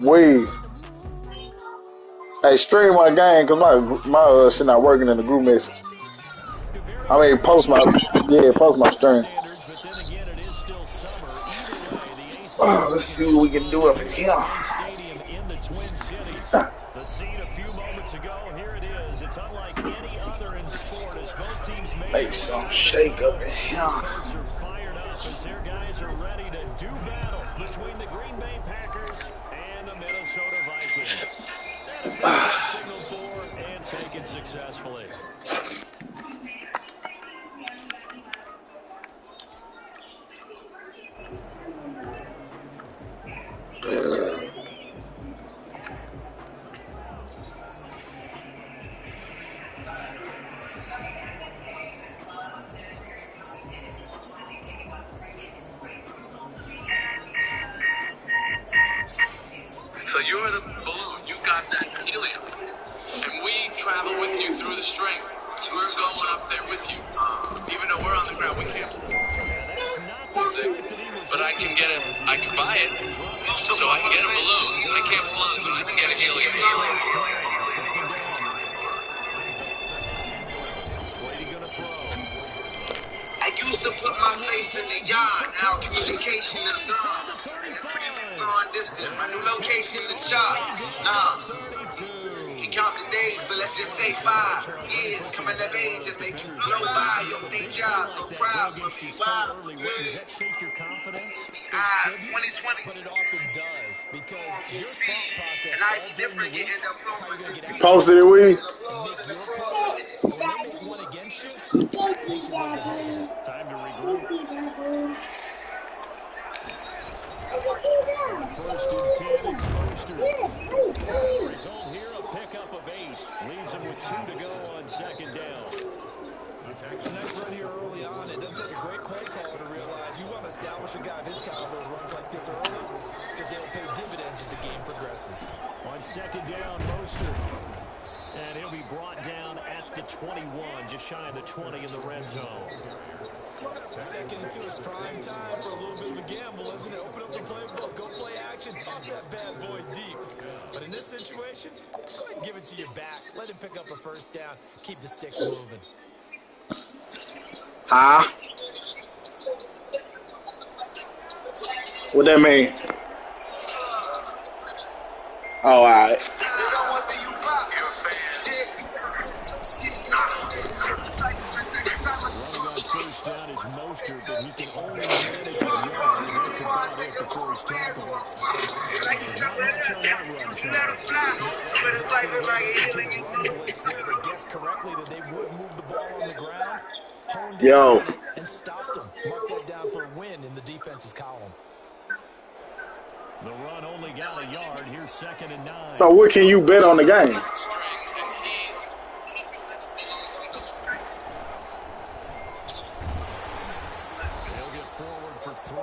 We hey stream my game because my shit not working in the group message. I mean post my stream. Let's see what we can do up in here. The scene a few moments ago, here it is. It's unlike any other in sport as both teams Make some shake up in here. Experts are fired up as their guys are ready to do battle between the Green Bay Packers and the Minnesota Vikings. And a feedback signal for and taken successfully. So you're the balloon. You got that helium. And we travel with you through the string. So we're going up there with you. Even though we're on the ground, we can't. But I can get it. I can buy it. So I can get a balloon. I can't float, but I can get a helium. I used to put my faith in the yard. Now communication is gone. Long distance, my new location, the charts. Can count the days, but let's just say 5 years. Coming of age just make you blow by your day job. So proud, but be wild. Eyes, 2020. But it often does because your thought process. And I ain't different getting the flow. Posted it, we. One against you. Time to regroup. First and 10, it's Mostert. The result here, a pickup of 8. Leaves him with 2 to go on second down. A nice run here early on. It doesn't take a great play caller to realize you want to establish a guy of his caliber who runs like this early because they'll pay dividends as the game progresses. On second down, Mostert. And he'll be brought down at the 21, just shy of the 20 in the red zone. Second into his prime time for a little bit of a gamble, isn't it? Open up the playbook, go play action, toss that bad boy deep. But in this situation, go ahead and give it to your back. Let him pick up a first down. Keep the sticks moving. What that mean? Oh, all right. Running on first down is Mostert, but he can only manage a yard, and that's about it before he's tackled. Not much on that run, Charles. Guessed correctly that they would move the ball on the ground. Honed in on it and stopped them. Mark that down for a win in the defense's column. The run only got a yard. Here's second and 9. So what can you bet on the game?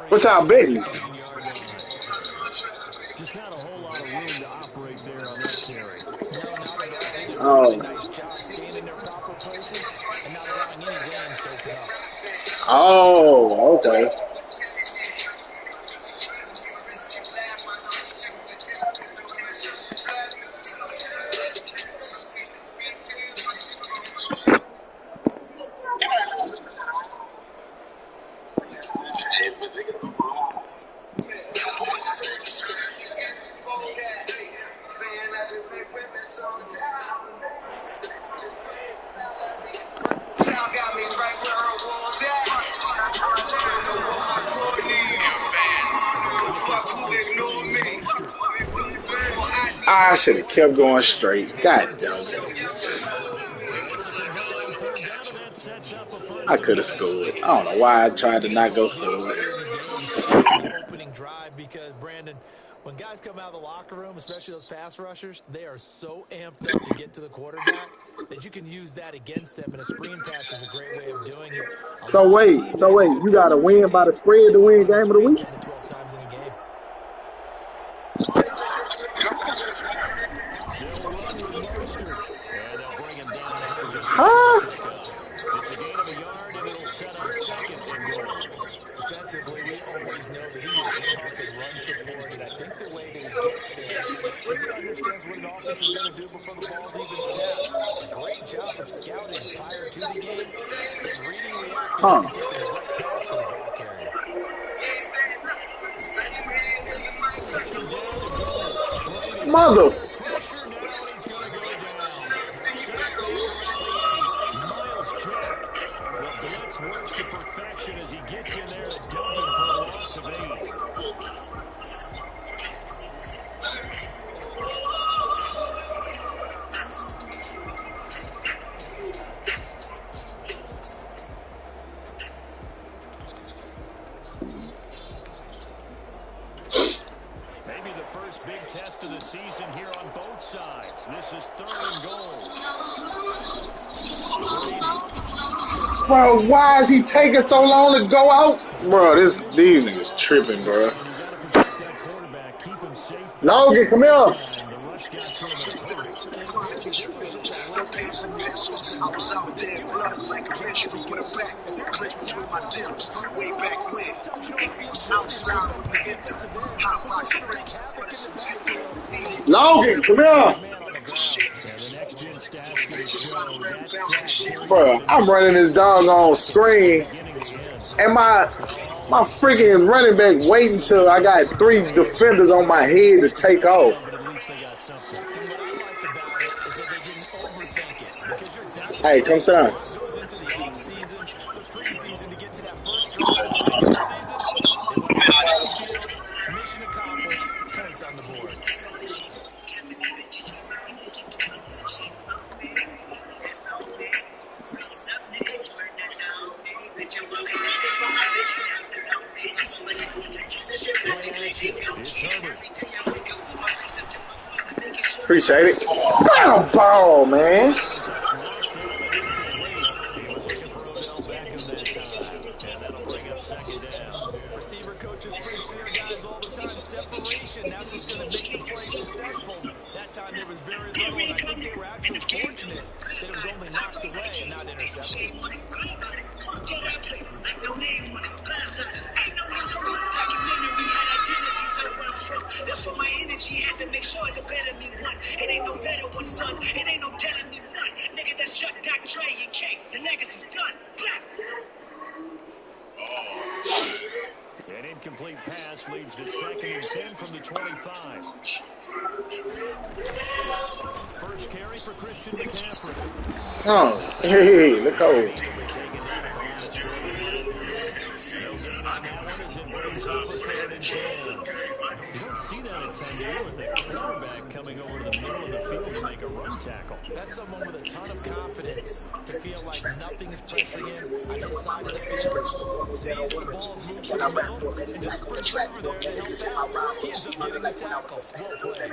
What's our betting? Just not a whole lot of room to operate there on that carry. Oh. Nice job staying in their proper places and not allowing any lanes to open up. Oh, okay. I should have kept going straight. God damn it. I could have scored. I don't know why I tried to not go for it. Opening drive because, Brandon, when guys come out of the locker room, especially those pass rushers, they are so amped up to get to the quarterback that you can use that against them, and a screen pass is a great way of doing it. So wait, you got to win by the spread to win game of the week? 12 times in a game. Huh? It's a gain of a yard, and it'll set up second and goal. Defensively, we always know that he is tough in run support, and I think the way that he gets there understands what an offense is going to do before the ball's even snapped. A great job of scouting prior to the game, then reading reactions and taking the right pass to the ball carrier. Second down and goal. Brady Mother. pressure now, and he's going to go down. Sacked there around the 8. Miles Jack. The blitz works to perfection as he gets in there to dump him for a loss of 8. Maybe the first big test of the season here on both sides. This is 3rd and goal. Bro, why is he taking so long to go out? Bro, these niggas tripping, bro. Logan, come here. No pants and pencils. I was out there, blood like a ritual. Put it back, clicked through my dims. Way back when, we was outside with the endo. Hot box and rims, but it's a Logan, come here. Bro, I'm running this doggone screen, and my freaking running back waiting till I got 3 defenders on my head to take off. Hey, come sit down. Mission accomplished. Points on the board. Appreciate it. Not a ball, man. Receiver coaches preach to their guys all the time. Separation, that's what's going to make the play successful. That time there was very little, and I think they were actually fortunate that it was only knocked away and not intercepted. Therefore my energy had to make sure the better me won. It ain't no better one, son. It ain't no telling me none. Nigga, that's Chuck, Dr. Dre, and K. The legacy's done. Black. An incomplete pass leads to 2nd and 10 from the 25. First carry for Christian McCaffrey. Oh, hey, look over. You don't see that at times, do you, with the quarterback coming over to the middle of the field to make a run tackle. That's someone with a ton of confidence to feel like nothing is pressuring him on his side of the field. Sees the ball's moved to the middle and just sprints over there to help out. He ends up getting the tackle. Well played.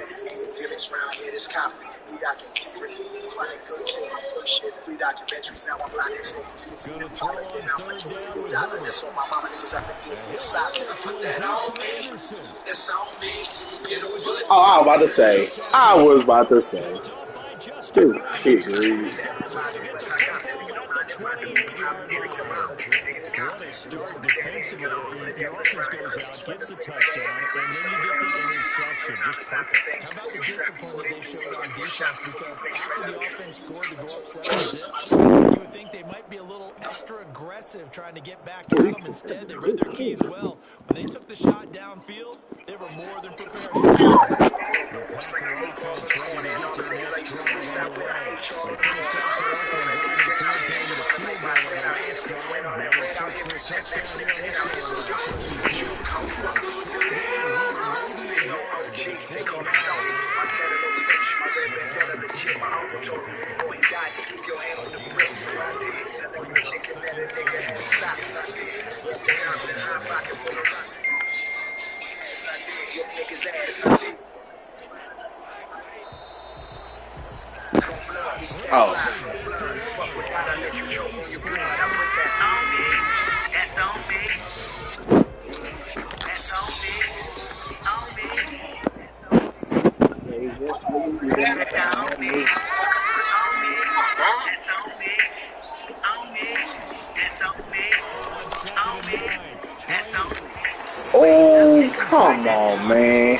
Oh, I was about to say. Dude, What a start defensively. Your offense goes out, gets the touchdown, and then you get the interception. Just perfect. How about the discipline that they showed on defense? Because after the offense scored to go up 7-zip, you would think they might be a little extra aggressive trying to get back at them. Instead, they read their keys well. When they took the shot downfield, they were more than prepared for it. Oh. That's on me. That's on me. On me. That's on me. Oh, come on, man.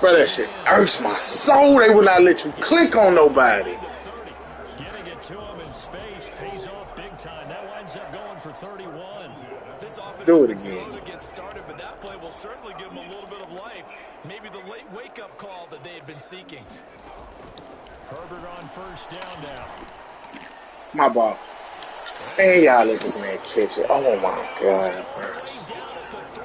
Bro, that shit hurts my soul. They will not let you click on nobody. Getting it to him in space pays off big time. That winds up going for 31. This offense Do it is slow again. to get started, but that play will certainly give them a little bit of life. Maybe the late wake-up call that they had been seeking. Herbert on first down now. My ball. And y'all let this man catch it. Oh my God, bro. Down at the 3.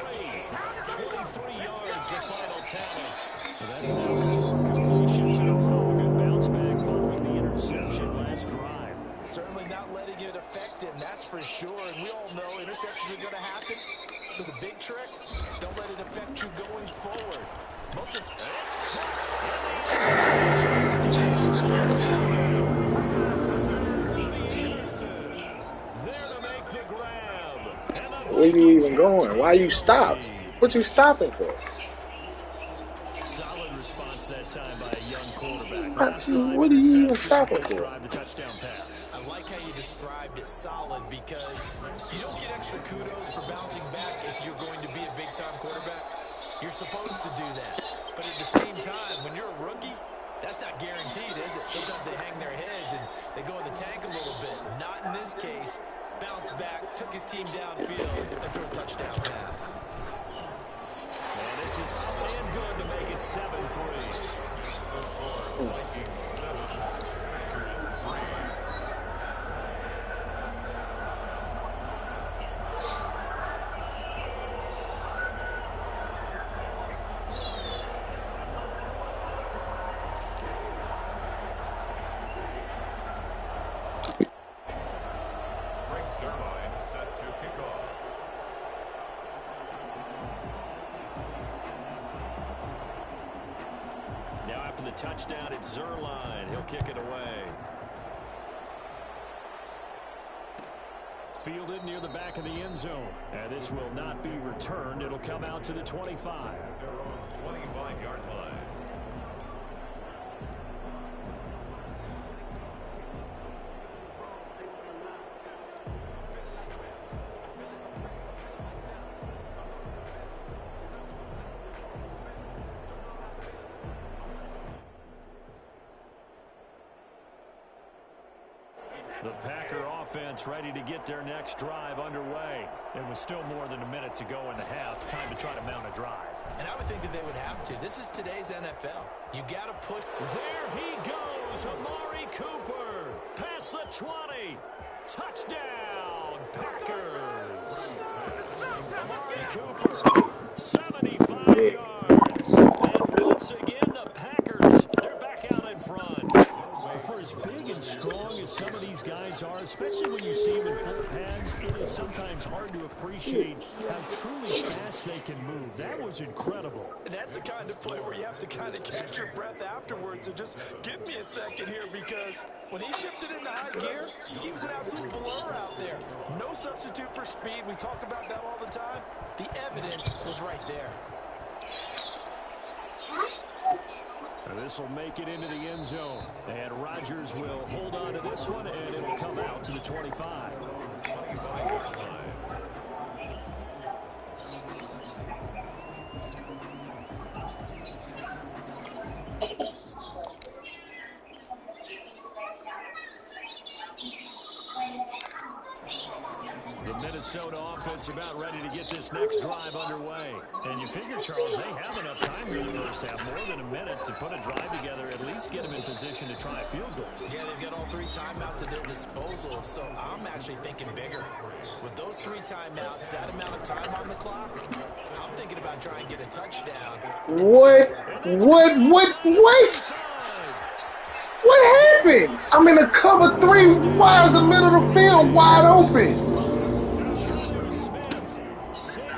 23 yards, the final tally. So that's now 4 completions in a row. Good bounce back following the interception last drive. Certainly not letting it affect him, that's for sure. And we all know interceptions are going to happen. So the big trick, don't let it affect you going forward. Most of it's there to make the grab. Where you even going? Why you stop? What you stopping for? Solid response that time by a young quarterback. What are you even stopping for? The touchdown pass. I like how you described it solid because you don't get extra kudos for bouncing back if you're going to be a big-time quarterback. You're supposed to do that. But at the same time, when you're a rookie, that's not guaranteed, is it? Sometimes they hang their heads and they go in the tank a little bit. Not in this case. Bounced back, took his team downfield, and threw a touchdown pass. And this is up and good to make it 7-3. The touchdown, it's Zuerlein. He'll kick it away. Fielded near the back of the end zone. And this will not be returned. It'll come out to the 25. 25-yard line. The Packer offense ready to get their next drive underway. It was still more than a minute to go in the half. Time to try to mount a drive. And I would think that they would have to. This is today's NFL. You got to push. There he goes, Amari Cooper. Past the 20. Touchdown, Packers. Amari Cooper, 75 yards. And once again, the Packers, they're back out in front. For as big and strong as some of these guys are, especially when you see them in full pads, it is sometimes hard to appreciate how truly fast they can move. That was incredible. And that's the kind of play where you have to kind of catch your breath afterwards and just give me a second here, because when he shifted into high gear, he was an absolute blur out there. No substitute for speed. We talk about that all the time. The evidence was right there. And this will make it into the end zone. And Rodgers will hold on to this one, and it'll come out to the 25. The Minnesota offense about ready to get this next drive underway. And you figure, Charles, they have enough time in the first half, more than a minute, to put a drive together, at least get them in position to try a field goal. Yeah, they've got all 3 timeouts at their disposal, so I'm actually thinking bigger. With those 3 timeouts, that amount of time on the clock, I'm thinking about trying to get a touchdown. What happened? I'm in a cover 3. Why is the middle of the field wide open?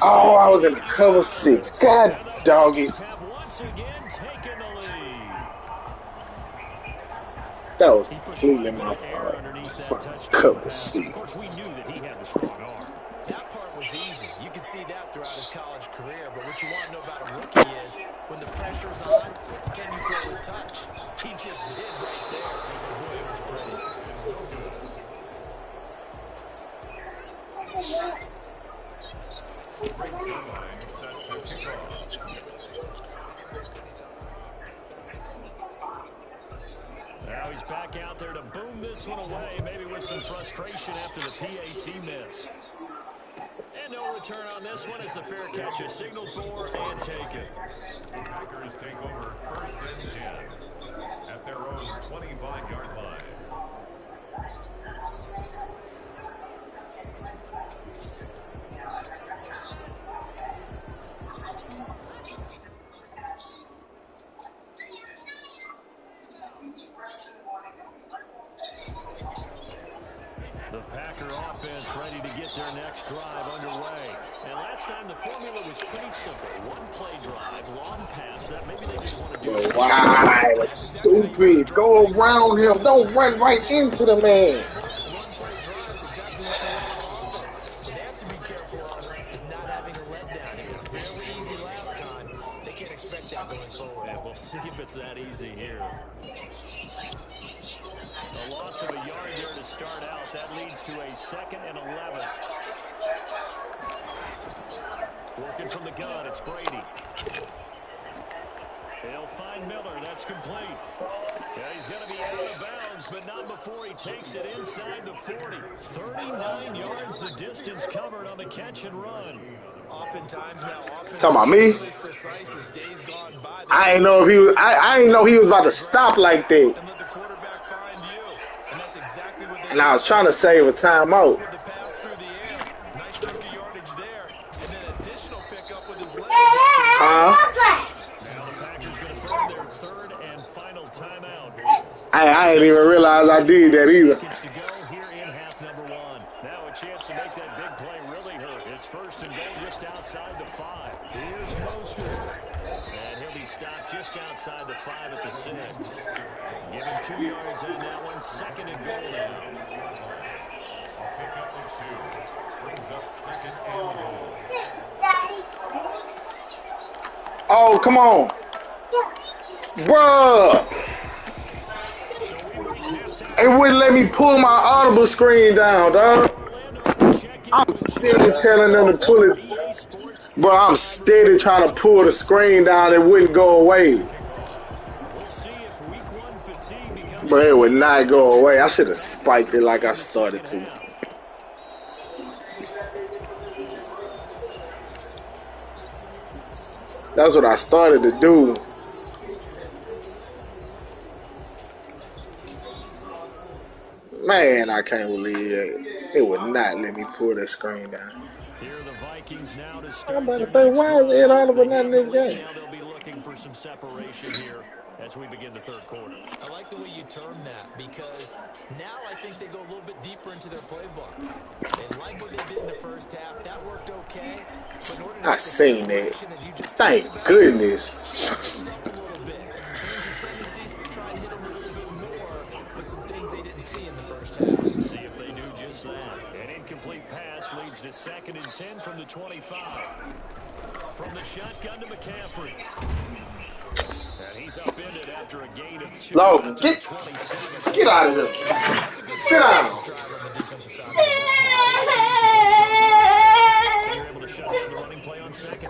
Oh, I was in a cover 6. God dog it. That was completely my fault. Cover 6. That part was easy. You can see that throughout his college career. But what you want to know about a rookie is when the pressure's on, can you throw a touch? He just did right there. And boy, it was pretty. he's back out there to boom this one away, maybe with some frustration after the PAT miss. And no return on this one as the fair catch is signaled for and taken. The Packers take over 1st and 10 at their own 25-yard line. The Packer offense ready to get their next drive underway. And last time the formula was pretty simple. One play drive, long pass that maybe they didn't want to do. Why? That's stupid. Go around him. Don't run right into the man. One play drive is exactly what you want on offense. What they have to be careful of is not having a letdown. It was fairly easy last time. They can't expect that going forward. And we'll see if it's that easy here. A loss of a yard there to start out. That leads to a 2nd and 11. Working from the gun, it's Brady. They'll find Miller. That's complete. Yeah, he's going to be out of bounds, but not before he takes it inside the 40. 39 yards the distance covered on the catch and run. Oftentimes now, Talking about me? I ain't know if he was. I didn't know he was about to stop like that. And I was trying to save a timeout. Now the Packers going to burn their 3rd and final timeout. I didn't even realize I did that either. To go here in half number 1. Now a chance to make that big play really hurt. It's 1st and goal just outside the 5. Here's Mostert. And he'll be stopped just outside the 5 at the 6. Give him 2 yards on that one. 2nd and goal now. A pickup of 2 brings up 2nd and goal. Oh, come on. Bruh. It wouldn't let me pull my audible screen down, dog. I'm steady telling them to pull it. Bro, I'm steady trying to pull the screen down. It wouldn't go away. Bro, it would not go away. I should have spiked it like I started to. That's what I started to do. Man, I can't believe it. It would not let me pull the screen down. I'm about to say, why is Ed Oliver not in this game? Now they'll be looking for some separation here as we begin the 3rd quarter. I like the way you term that because now I think they go a little bit deeper into their playbook. They like what they did in the 1st half. That worked okay. But in order to I seen that. Thank goodness. change things up a little bit. Change your tendencies. Try and hit them a little bit more with some things they didn't see in the 1st half. See if they do just that. An incomplete pass leads to 2nd and 10 from the 25. From the shotgun to McCaffrey. And he's upended after a gain of 2. Logan, get out of here. Sit down. You're able to shut down the running play on 2nd.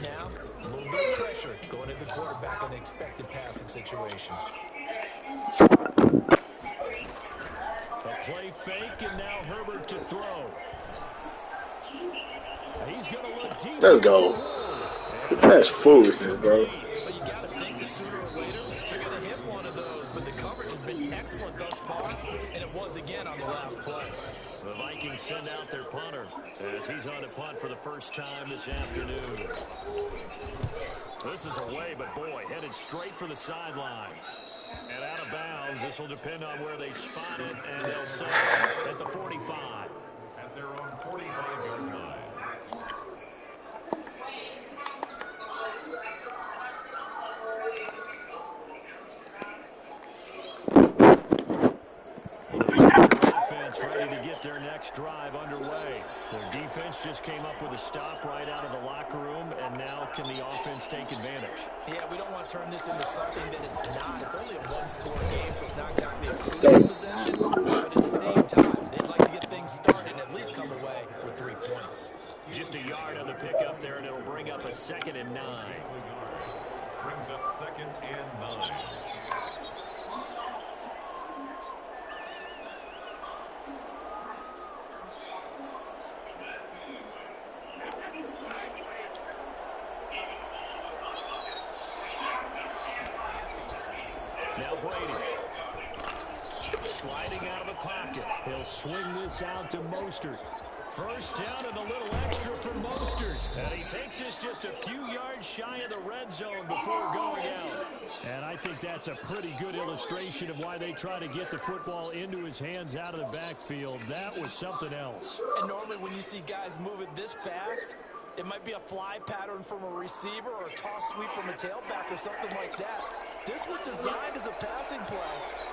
Now, a little bit of pressure going at the quarterback in an expected passing situation. A play fake, and now Herbert to throw. He's going to look deep. Let's go. That's foolishness, bro. But you got to think that sooner or later they're going to hit one of those. But the coverage has been excellent thus far, and it was again on the last play. The Vikings send out their punter as he's on a punt for the first time this afternoon. This is away, but boy, headed straight for the sidelines. And out of bounds, this will depend on where they spot it, and they'll set it at the 45. At their own 45-yard line. Ready to get their next drive underway. Their defense just came up with a stop right out of the locker room, and now can the offense take advantage? Yeah, we don't want to turn this into something that it's not. It's only a one-score game, so it's not exactly a crucial possession. But at the same time, they'd like to get things started and at least come away with 3 points. Just a yard on the pickup there, and it'll bring up a 2nd and 9. Brings up 2nd and 9. Now Brady. Sliding out of the pocket. He'll swing this out to Mostert. First down and a little extra for Mostert. And he takes us just a few yards shy of the red zone before going out. And I think that's a pretty good illustration of why they try to get the football into his hands out of the backfield. That was something else. And normally when you see guys moving this fast, it might be a fly pattern from a receiver or a toss sweep from a tailback or something like that. This was designed as a passing play.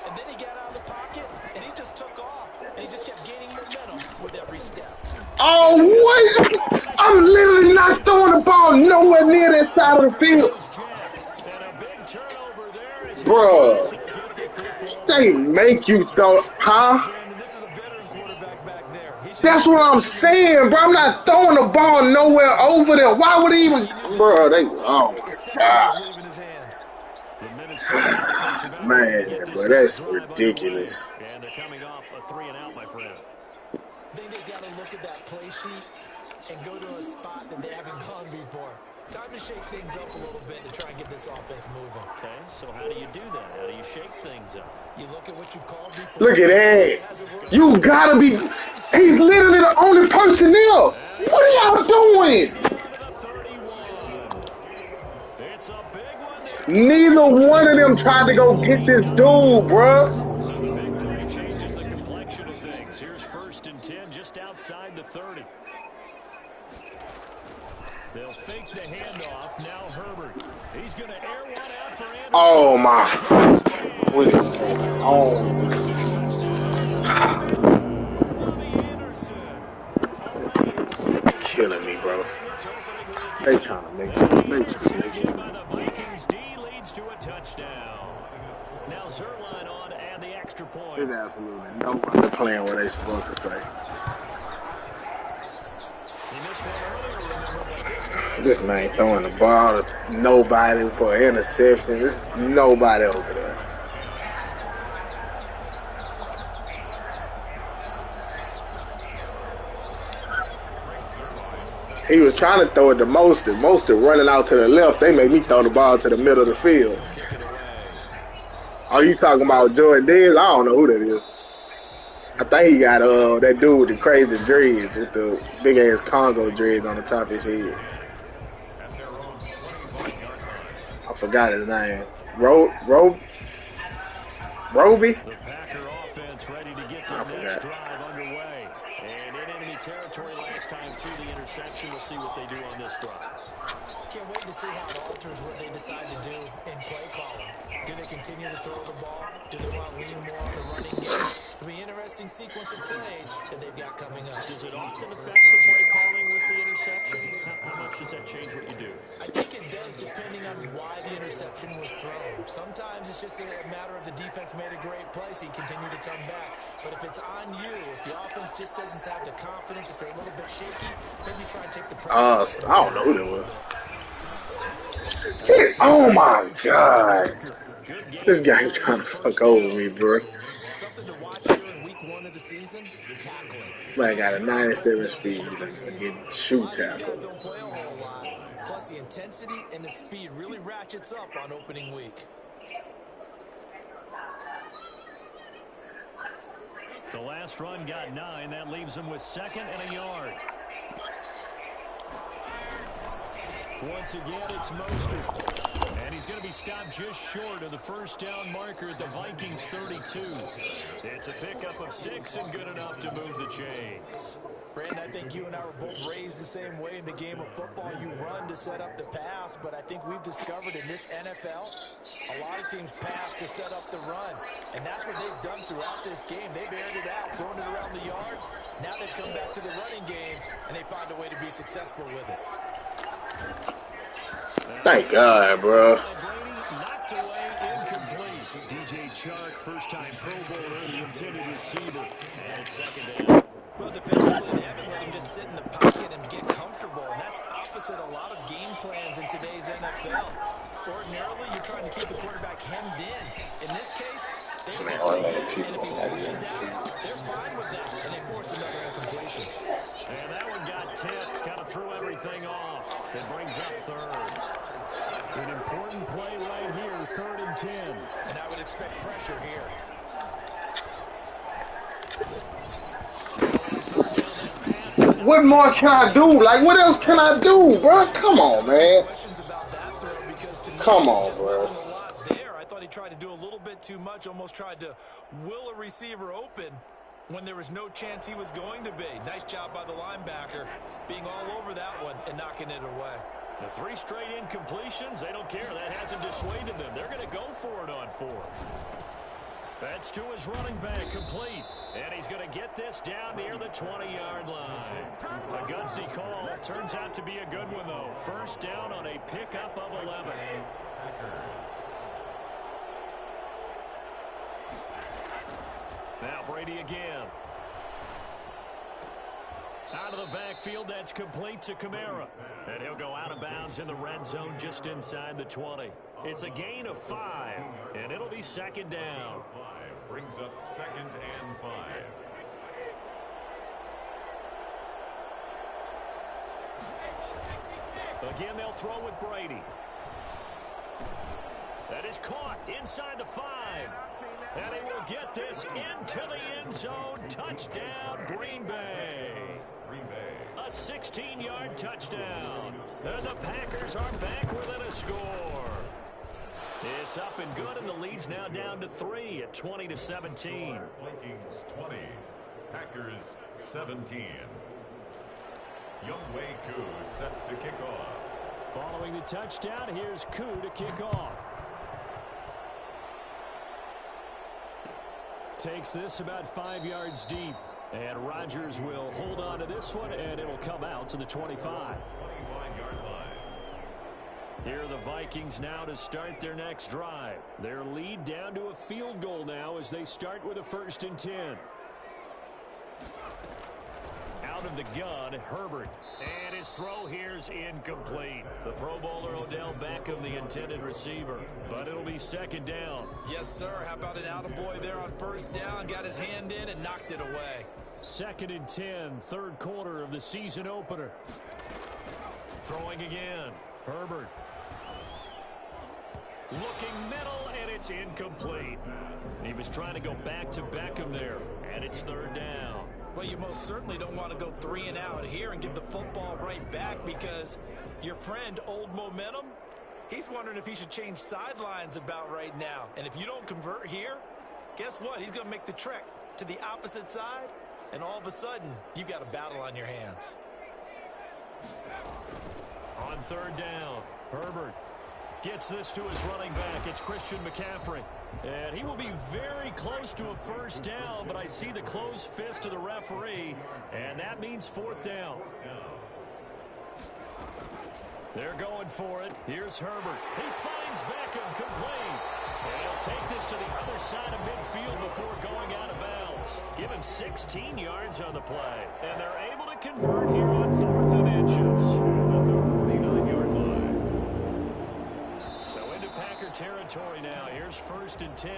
And then he got out of the pocket, and he just took off. And he just kept gaining momentum with every step. Oh, what? I'm literally not throwing the ball nowhere near that side of the field. Bruh. They make you throw, huh? That's what I'm saying, bro. I'm not throwing the ball nowhere over there. Why would he even, bro? Oh my God. Man, bro, that's ridiculous. And they're coming off a 3-and-out, my friend. I think they got to look at that play sheet and go to a spot that they haven't gone before. Time to shake things up a little bit to try and get this offense moving. Okay, so how do you do that? How do you shake things up? You look at what you've called before. Look at that. You gotta be. He's literally the only person there. What are y'all doing? Neither one of them tried to go get this dude, bruh. Changes the complexion of things. Here's 1st and 10 just outside the 30. They'll fake the handoff. Now Herbert. He's going to air one out for Anderson. Oh my. What is going on? Killing me, bro. They trying to make it. Vikings D leads to a touchdown. Now Zerline on and the extra point. There's absolutely nobody playing where they're supposed to play. This man throwing the ball to nobody for an interception. There's nobody over there. He was trying to throw it to Mostert. Mostert running out to the left. They made me throw the ball to the middle of the field. Are you talking about Jordan Diggs? I don't know who that is. I think he got that dude with the crazy dreads, with the big ass Congo dreads on the top of his head. I forgot his name. Roby? The Packer offense ready to get I the next drive underway. And in enemy territory last time to the interception. We'll see what they do on this drive. Can't wait to see how it alters what they decide to do in play calling. Do they continue to throw the ball? Do they want to lean more on the running game? It'll be an interesting sequence of plays that they've got coming up. Does it often affect the play calling with the interception? How much does that change what you do? I think it does, depending on why the interception was thrown. Sometimes it's just a matter of the defense made a great play, so you continue to come back. But if it's on you, if the offense just doesn't have the confidence, if they're a little bit shaky, maybe try and take the pressure. I don't know who that was. Oh my God. This guy trying to fuck over me, bro. Something to watch here in week 1 of the season, tackling. Man got a 97 speed and get shoe tackle. Don't play a whole lot. Plus the intensity and the speed really ratchets up on opening week. The last run got 9. That leaves him with 2nd and a yard. Once again, it's Mostert. And he's going to be stopped just short of the first down marker at the Vikings 32. It's a pickup of 6 and good enough to move the chains. Brandon, I think you and I were both raised the same way in the game of football. You run to set up the pass, but I think we've discovered in this NFL, a lot of teams pass to set up the run. And that's what they've done throughout this game. They've aired it out, thrown it around the yard. Now they've come back to the running game, and they find a way to be successful with it. Thank God, bro. Knocked away, incomplete. DJ Chark, first-time Pro Bowler, the intended receiver. And 2nd down. Well, defensively, they haven't let him just sit in the pocket and get comfortable. And that's opposite a lot of game plans in today's NFL. Ordinarily, you're trying to keep the quarterback hemmed in. In this case, they and if he pushes out, they're fine with that, and they force another incompletion. And that one got tipped, kind of threw everything off. It brings up 3rd. An important play right here, 3rd and 10. And I would expect pressure here. What more can I do? Like, what else can I do, bro? Come on, man. Questions about that throw because to me, Come on, just bro. wasn't a lot there. I thought he tried to do a little bit too much, almost tried to will a receiver open when there was no chance he was going to be. Nice job by the linebacker being all over that one and knocking it away. The 3 straight incompletions, they don't care. That hasn't dissuaded them. They're going to go for it on 4. That's to his running back, complete. And he's going to get this down near the 20-yard line. A gutsy call. Turns out to be a good one, though. First down on a pickup of 11. Now Brady again. Out of the backfield, that's complete to Kamara. And he'll go out of bounds in the red zone just inside the 20. It's a gain of 5, and it'll be second down. Brings up 2nd and 5. Again, they'll throw with Brady. That is caught inside the 5. And he will get this into the end zone. Touchdown, Green Bay. A 16-yard touchdown. And the Packers are back within a score. It's up and good, and the lead's now down to 3 at 20-17. Vikings 20, Packers 17. Younghoe Koo set to kick off. Following the touchdown, here's Koo to kick off. Takes this about 5 yards deep. And Rodgers will hold on to this one, and it'll come out to the 25. 25-yard line. Here are the Vikings now to start their next drive. Their lead down to a field goal now as they start with a 1st and 10. Out of the gun, Herbert. And his throw here's incomplete. The Pro Bowler Odell Beckham, the intended receiver. But it'll be second down. Yes, sir. How about an attaboy there on first down? Got his hand in and knocked it away. 2nd and 10, 3rd quarter of the season opener. Throwing again. Herbert. Looking middle, and it's incomplete. He was trying to go back to Beckham there, and it's 3rd down. Well, you most certainly don't want to go 3 and out here and give the football right back because your friend, Old Momentum, he's wondering if he should change sidelines about right now. And if you don't convert here, guess what? He's going to make the trek to the opposite side, and all of a sudden, you've got a battle on your hands. On 3rd down, Herbert gets this to his running back. It's Christian McCaffrey. And he will be very close to a 1st down, but I see the closed fist of the referee, and that means 4th down. They're going for it. Here's Herbert. He finds Beckham, complete. And he'll take this to the other side of midfield before going out of bounds. Give him 16 yards on the play. And they're able to convert here on 4th and inches. So into Packer territory now. Here's 1st and 10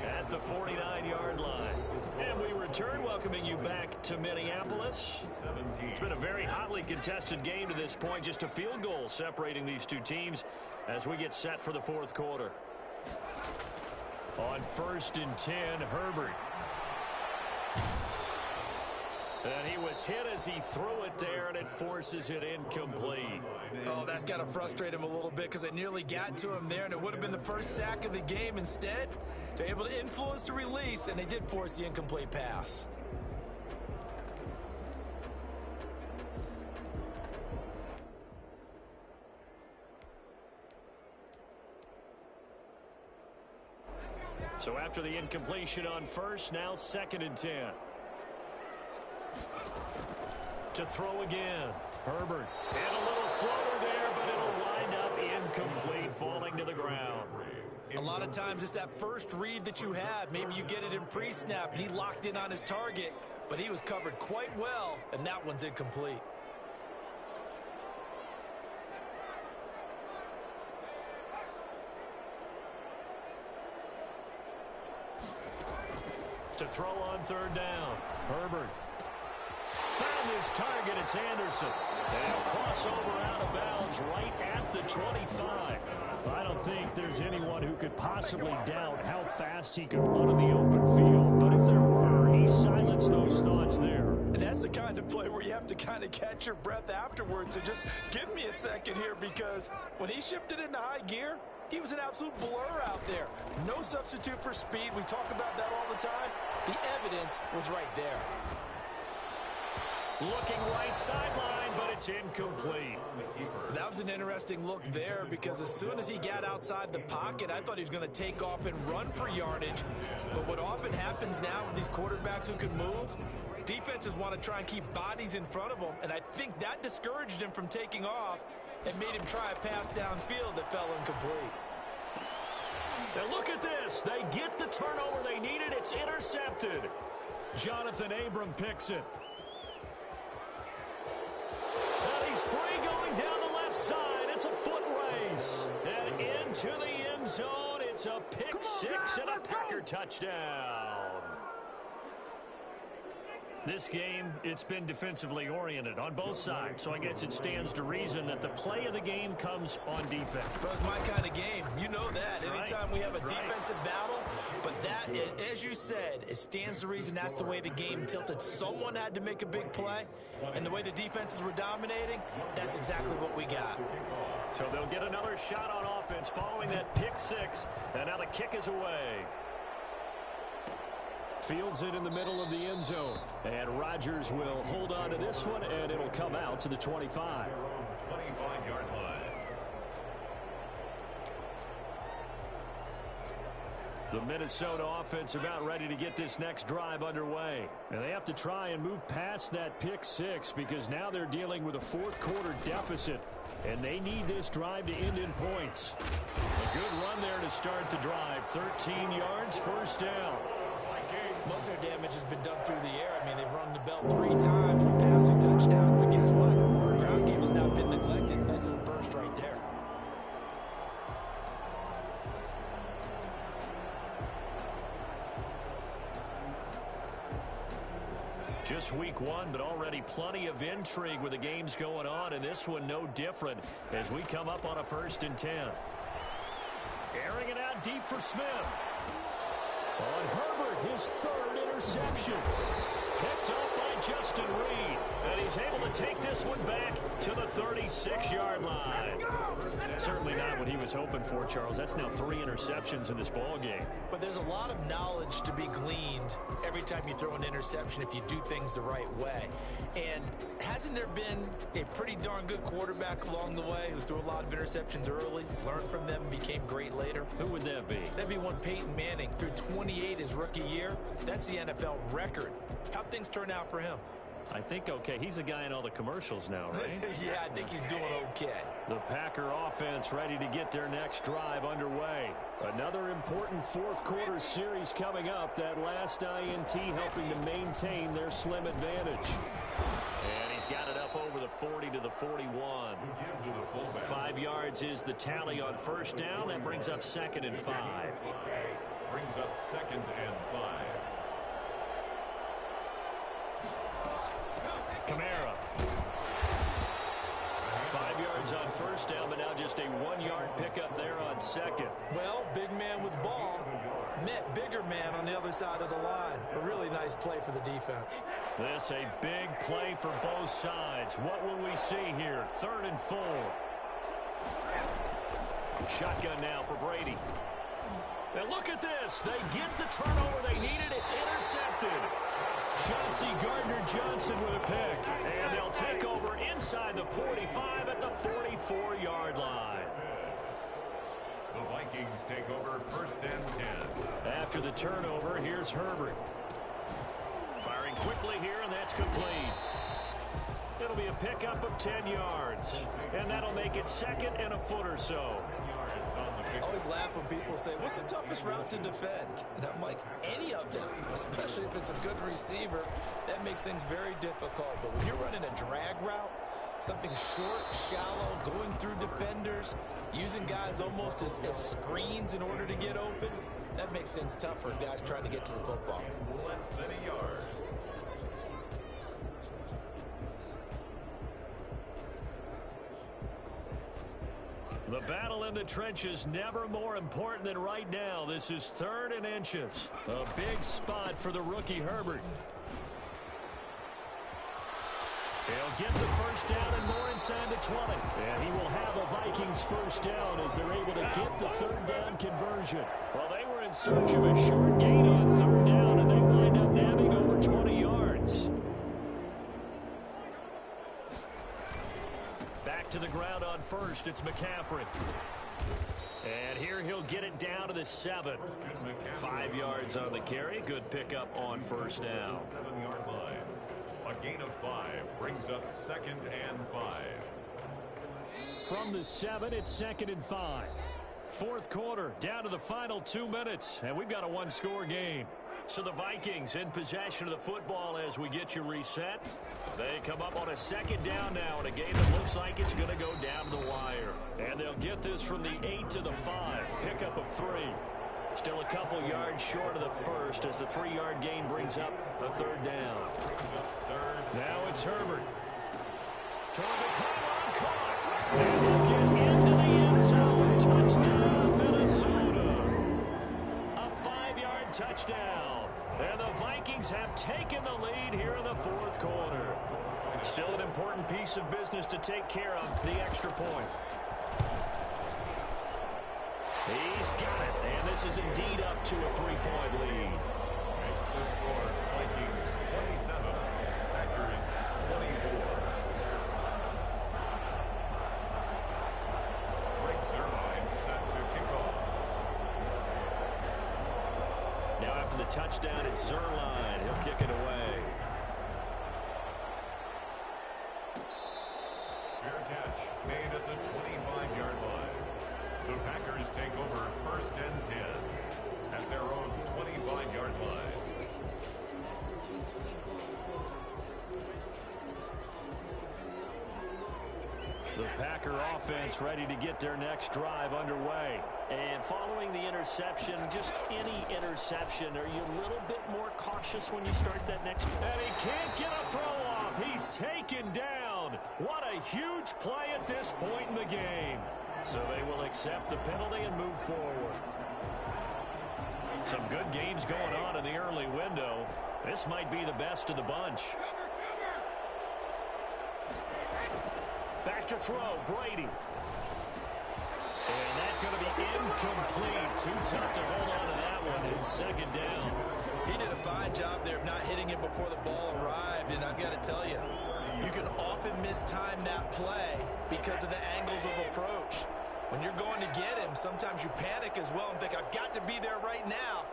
at the 49-yard line. And we return, welcoming you back to Minneapolis. It's been a very hotly contested game to this point. Just a field goal separating these two teams as we get set for the 4th quarter. On 1st and 10, Herbert. And he was hit as he threw it there, and it forces it incomplete. Oh, that's got to frustrate him a little bit because it nearly got to him there, and it would have been the first sack of the game. Instead, they're able to influence the release, and they did force the incomplete pass. So after the incompletion on 1st, now 2nd and 10. To throw again, Herbert. And a little floater there, but it'll wind up incomplete, falling to the ground. A lot of times it's that first read that you have. Maybe you get it in pre-snap, and he locked in on his target, but he was covered quite well, and that one's incomplete. To throw on 3rd down, Herbert. Found his target, it's Anderson. And he'll cross over out of bounds right at the 25. I don't think there's anyone who could possibly doubt how fast he could run in the open field. But if there were, he silenced those thoughts there. And that's the kind of play where you have to kind of catch your breath afterwards and just give me a second here, because when he shifted into high gear, he was an absolute blur out there. No substitute for speed. We talk about that all the time. The evidence was right there. Looking right sideline, but it's incomplete. That was an interesting look there, because as soon as he got outside the pocket, I thought he was going to take off and run for yardage. But what often happens now with these quarterbacks who can move, defenses want to try and keep bodies in front of them, and I think that discouraged him from taking off and made him try a pass downfield that fell incomplete. Now look at this. They get the turnover they needed. It's intercepted. Jonathan Abram picks it. And he's free going down the left side. It's a foot race. And into the end zone. It's a pick six and a Packer touchdown. This game, it's been defensively oriented on both sides, so I guess it stands to reason that the play of the game comes on defense. So it's my kind of game. You know that. That's Anytime right. we have a That's defensive battle, but that, as you said, it stands to reason that's the way the game tilted. Someone had to make a big play, and the way the defenses were dominating, that's exactly what we got. So they'll get another shot on offense following that pick six, and now the kick is away. Fields it in the middle of the end zone. And Rodgers will hold on to this one, and it'll come out to the 25. 25-yard line. The Minnesota offense about ready to get this next drive underway. And they have to try and move past that pick six, because now they're dealing with a fourth-quarter deficit. And they need this drive to end in points. A good run there to start the drive. 13 yards, first down. Most of their damage has been done through the air. I mean, they've rung the bell 3 times with passing touchdowns, but guess what? Ground game has not been neglected. Nice little burst right there. Just week one, but already plenty of intrigue with the games going on, and this one no different as we come up on a 1st and 10. Airing it out deep for Smith. On Herbert, his 3rd interception. Picked up by Justin Reed. And he's able to take this one back to the 36-yard line. Certainly not what he was hoping for, Charles. That's now 3 interceptions in this ball game. But there's a lot of knowledge to be gleaned every time you throw an interception if you do things the right way. And hasn't there been a pretty darn good quarterback along the way who threw a lot of interceptions early, learned from them, became great later? Who would that be? That'd be one Peyton Manning. Threw 28 his rookie year. That's the NFL record. How'd things turn out for him? I think okay. He's a guy in all the commercials now, right? Yeah, I think he's doing okay. The Packer offense ready to get their next drive underway. Another important fourth-quarter series coming up. That last INT helping to maintain their slim advantage. And he's got it up over the 40 to the 41. 5 yards is the tally on first down. That brings up 2nd and 5. Brings up 2nd and 5. Kamara. 5 yards on first down, but now just a 1-yard pickup there on 2nd. Well, big man with ball met bigger man on the other side of the line. A really nice play for the defense. This a big play for both sides. What will we see here? 3rd and 4. Shotgun now for Brady. And look at this. They get the turnover they needed. It's intercepted. Chauncey Gardner-Johnson with a pick. And they'll take over inside the 45 at the 44-yard line. The Vikings take over 1st and 10. After the turnover, here's Herbert. Firing quickly here, and that's complete. It'll be a pickup of 10 yards. And that'll make it 2nd and a foot or so. I always laugh when people say, what's the toughest route to defend? And I'm like, any of them, especially if it's a good receiver. That makes things very difficult. But when you're running a drag route, something short, shallow, going through defenders, using guys almost as screens in order to get open, that makes things tough for guys trying to get to the football. Less than a yard. The battle in the trenches never more important than right now. This is 3rd and inches. A big spot for the rookie Herbert. He'll get the first down and more inside the 20. And he will have a Vikings first down as they're able to get the 3rd down conversion. Well, they were in search of a short gain on 3rd down, and they wind up nabbing over 20 yards. Back to the ground on first. It's McCaffrey. And here he'll get it down to the 7. 5 yards on the carry. Good pickup on first down. 7-yard line. A gain of 5 brings up 2nd and 5. From the 7, it's 2nd and 5. 4th quarter, down to the final 2 minutes, and we've got a one-score game. So the Vikings in possession of the football as we get you reset. They come up on a 2nd down now in a game that looks like it's going to go down to the wire. And they'll get this from the 8 to the 5. Pickup of 3. Still a couple yards short of the first as the 3-yard gain brings up a 3rd down. Now it's Herbert. Toward the pylon, caught. And he'll get into the end zone. Touchdown, Minnesota. A 5-yard touchdown. And the Vikings have taken the lead here in the 4th quarter. Still an important piece of business to take care of, the extra point. He's got it, and this is indeed up to a 3-point lead. Makes the score Vikings 27, Packers 24. Greg Zuerlein set to kick off. Now after the touchdown, it's Zuerlein. He'll kick it away. Fair catch made at the 25-yard line. The Packers take over 1st and 10 at their own 25-yard line. The Packer offense ready to get their next drive underway. And following the interception, just any interception, are you a little bit more cautious when you start that next one? And he can't get a throw off. He's taken down. What a huge play at this point in the game. So they will accept the penalty and move forward. Some good games going on in the early window. This might be the best of the bunch. Back to throw, Brady. And that's going to be incomplete. Too tough to hold on to that one in 2nd down. He did a fine job there of not hitting it before the ball arrived, and I've got to tell you, you can often mistime that play because of the angles of approach. When you're going to get him, sometimes you panic as well and think, I've got to be there right now.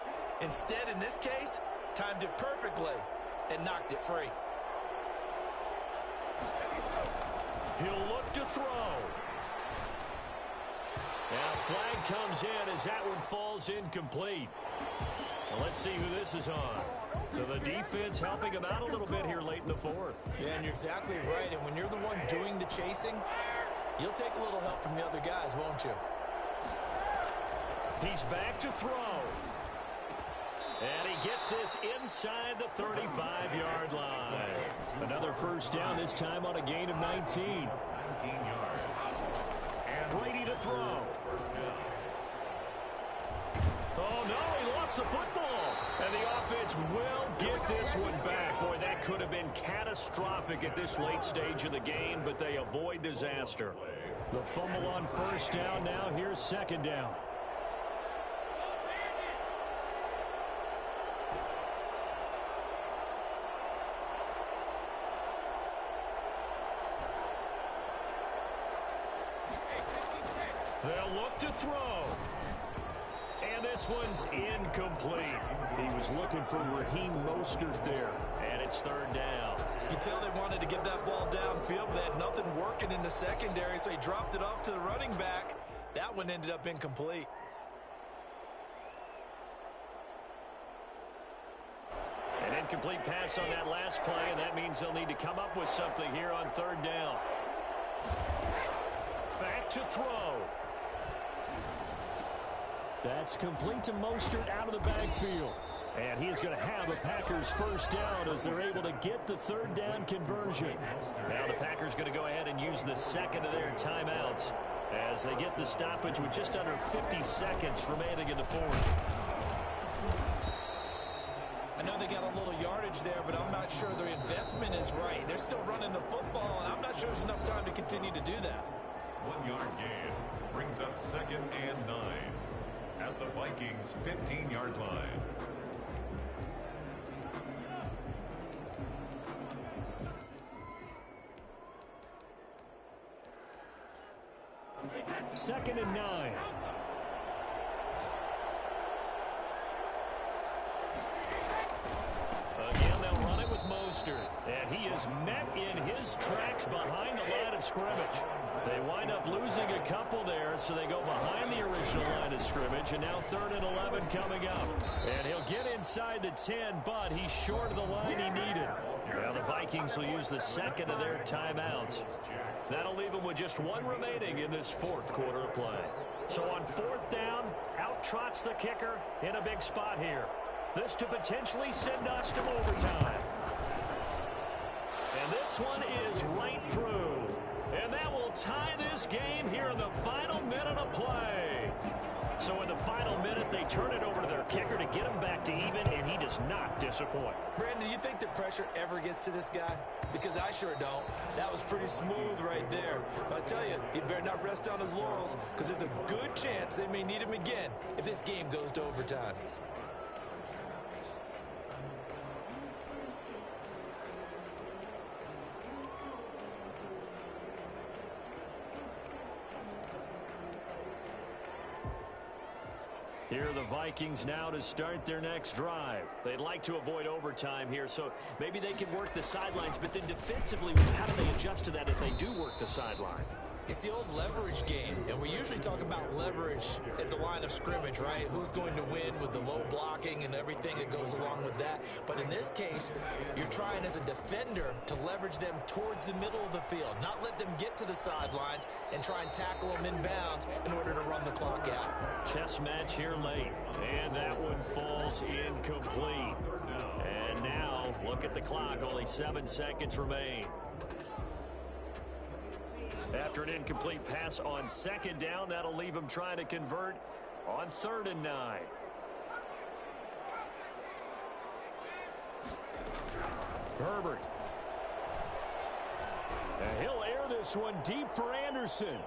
Instead, in this case, timed it perfectly and knocked it free. He'll look to throw. And a flag comes in as that one falls incomplete. Well, let's see who this is on. So the defense helping him out a little bit here late in the 4th. Yeah, and you're exactly right. And when you're the one doing the chasing, you'll take a little help from the other guys, won't you? He's back to throw. And he gets this inside the 35-yard line. Another first down, this time on a gain of 19. 19 yards. And Brady to throw. First down. Oh, no, he lost the football. And the offense will get this one back. Boy, that could have been catastrophic at this late stage of the game, but they avoid disaster. The fumble on first down now. Here's 2nd down. They'll look to throw. And this one's incomplete. He was looking for Raheem Mostert there. And it's 3rd down. You can tell they wanted to get that ball downfield, but they had nothing working in the secondary, so he dropped it off to the running back. That one ended up incomplete. An incomplete pass on that last play, and that means they'll need to come up with something here on 3rd down. Back to throw. That's complete to Mostert out of the backfield. And he's going to have a Packers first down as they're able to get the 3rd down conversion. Now the Packers going to go ahead and use the 2nd of their timeouts. as they get the stoppage with just under 50 seconds remaining in the fourth. I know they got a little yardage there, but I'm not sure their investment is right. They're still running the football, and I'm not sure there's enough time to continue to do that. 1 yard gain brings up 2nd and 9 at the Vikings' 15-yard line. Second and 9. Again, they'll run it with Mostert. And he is met in his tracks behind the line of scrimmage. They wind up losing a couple there, so they go behind the original line of scrimmage. And now 3rd and 11 coming up. And he'll get inside the 10, but he's short of the line he needed. Now the Vikings will use the second of their timeouts. That'll leave them with just 1 remaining in this 4th quarter of play. So on 4th down, out trots the kicker in a big spot here. This to potentially send us to overtime. And this one is right through. And that will tie this game here in the final minute of play. So in the final minute, they turn it over to their kicker to get him back to even, and he does not disappoint. Brandon, do you think the pressure ever gets to this guy? Because I sure don't. That was pretty smooth right there. But I tell you, he better not rest on his laurels, because there's a good chance they may need him again if this game goes to overtime. Here are the Vikings now to start their next drive. They'd like to avoid overtime here, so maybe they can work the sidelines, but then defensively, how do they adjust to that if they do work the sideline? It's the old leverage game, and we usually talk about leverage at the line of scrimmage, right? Who's going to win with the low blocking and everything that goes along with that. But in this case, you're trying as a defender to leverage them towards the middle of the field, not let them get to the sidelines and try and tackle them inbounds in order to run the clock out. Chess match here late, and that one falls incomplete. And now, look at the clock, only 7 seconds remain. After an incomplete pass on 2nd down, that'll leave him trying to convert on 3rd and 9. Herbert. And he'll air this one deep for Anderson.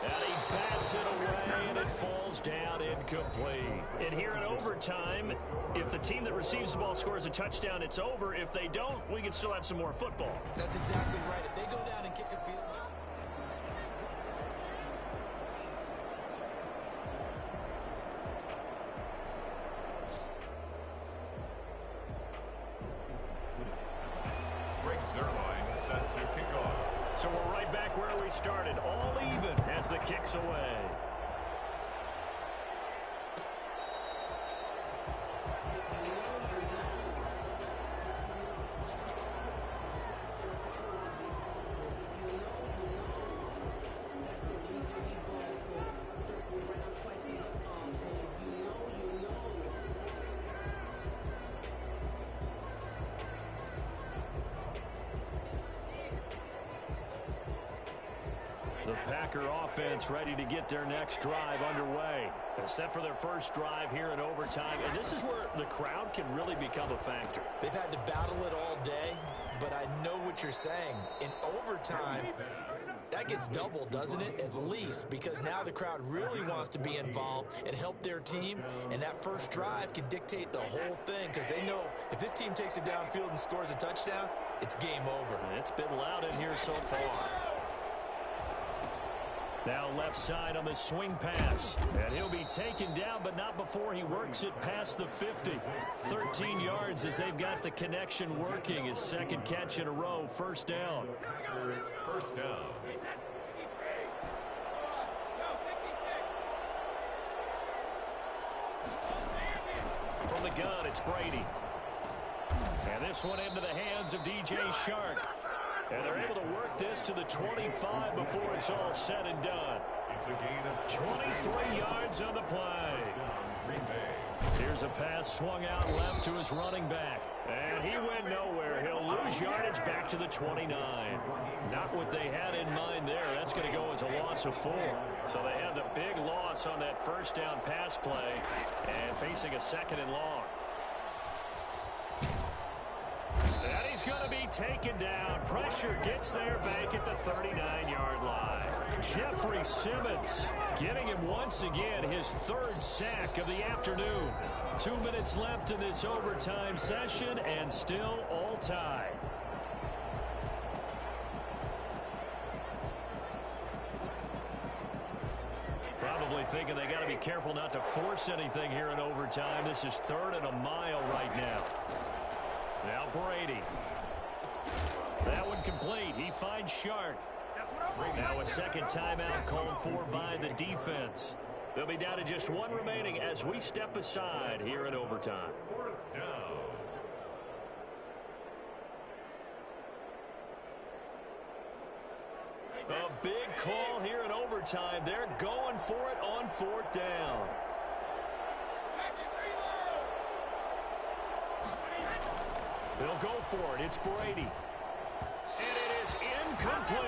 And he bats it away, and it falls down incomplete. And here in overtime, if the team that receives the ball scores a touchdown, it's over. If they don't, we can still have some more football. That's exactly right. If they go down and kick a field goal. Set to kick off. So we're right back where we started, all even as the kick's away. The Packer offense ready to get their next drive underway. They're set for their first drive here in overtime, and this is where the crowd can really become a factor. They've had to battle it all day, but I know what you're saying. In overtime, that gets doubled, doesn't it? At least, because now the crowd really wants to be involved and help their team, and that first drive can dictate the whole thing, because they know if this team takes it downfield and scores a touchdown, it's game over. And it's been loud in here so far. Now left side on the swing pass. And he'll be taken down, but not before he works it past the 50. 13 yards as they've got the connection working. His 2nd catch in a row. 1st down. First down. From the gun, it's Brady. And this one into the hands of DJ Shark. And they're able to work this to the 25 before it's all said and done. It's a gain of 23 yards on the play. Here's a pass swung out left to his running back. And And he went nowhere. He'll lose yardage back to the 29. Not what they had in mind there. That's going to go as a loss of 4. So they had the big loss on that first down pass play and facing a 2nd and long. And he's going to be taken down. Pressure gets there back at the 39-yard line. Jeffrey Simmons getting him once again his 3rd sack of the afternoon. 2 minutes left in this overtime session and still all tied. Probably thinking they got to be careful not to force anything here in overtime. This is 3rd and a mile right now. Now Brady. That one complete. He finds Shark. Now a 2nd timeout called for by the defense. They'll be down to just 1 remaining as we step aside here in overtime. 4th down. A big call here in overtime. They're going for it on 4th down. They'll go for it. It's Brady. And it is incomplete.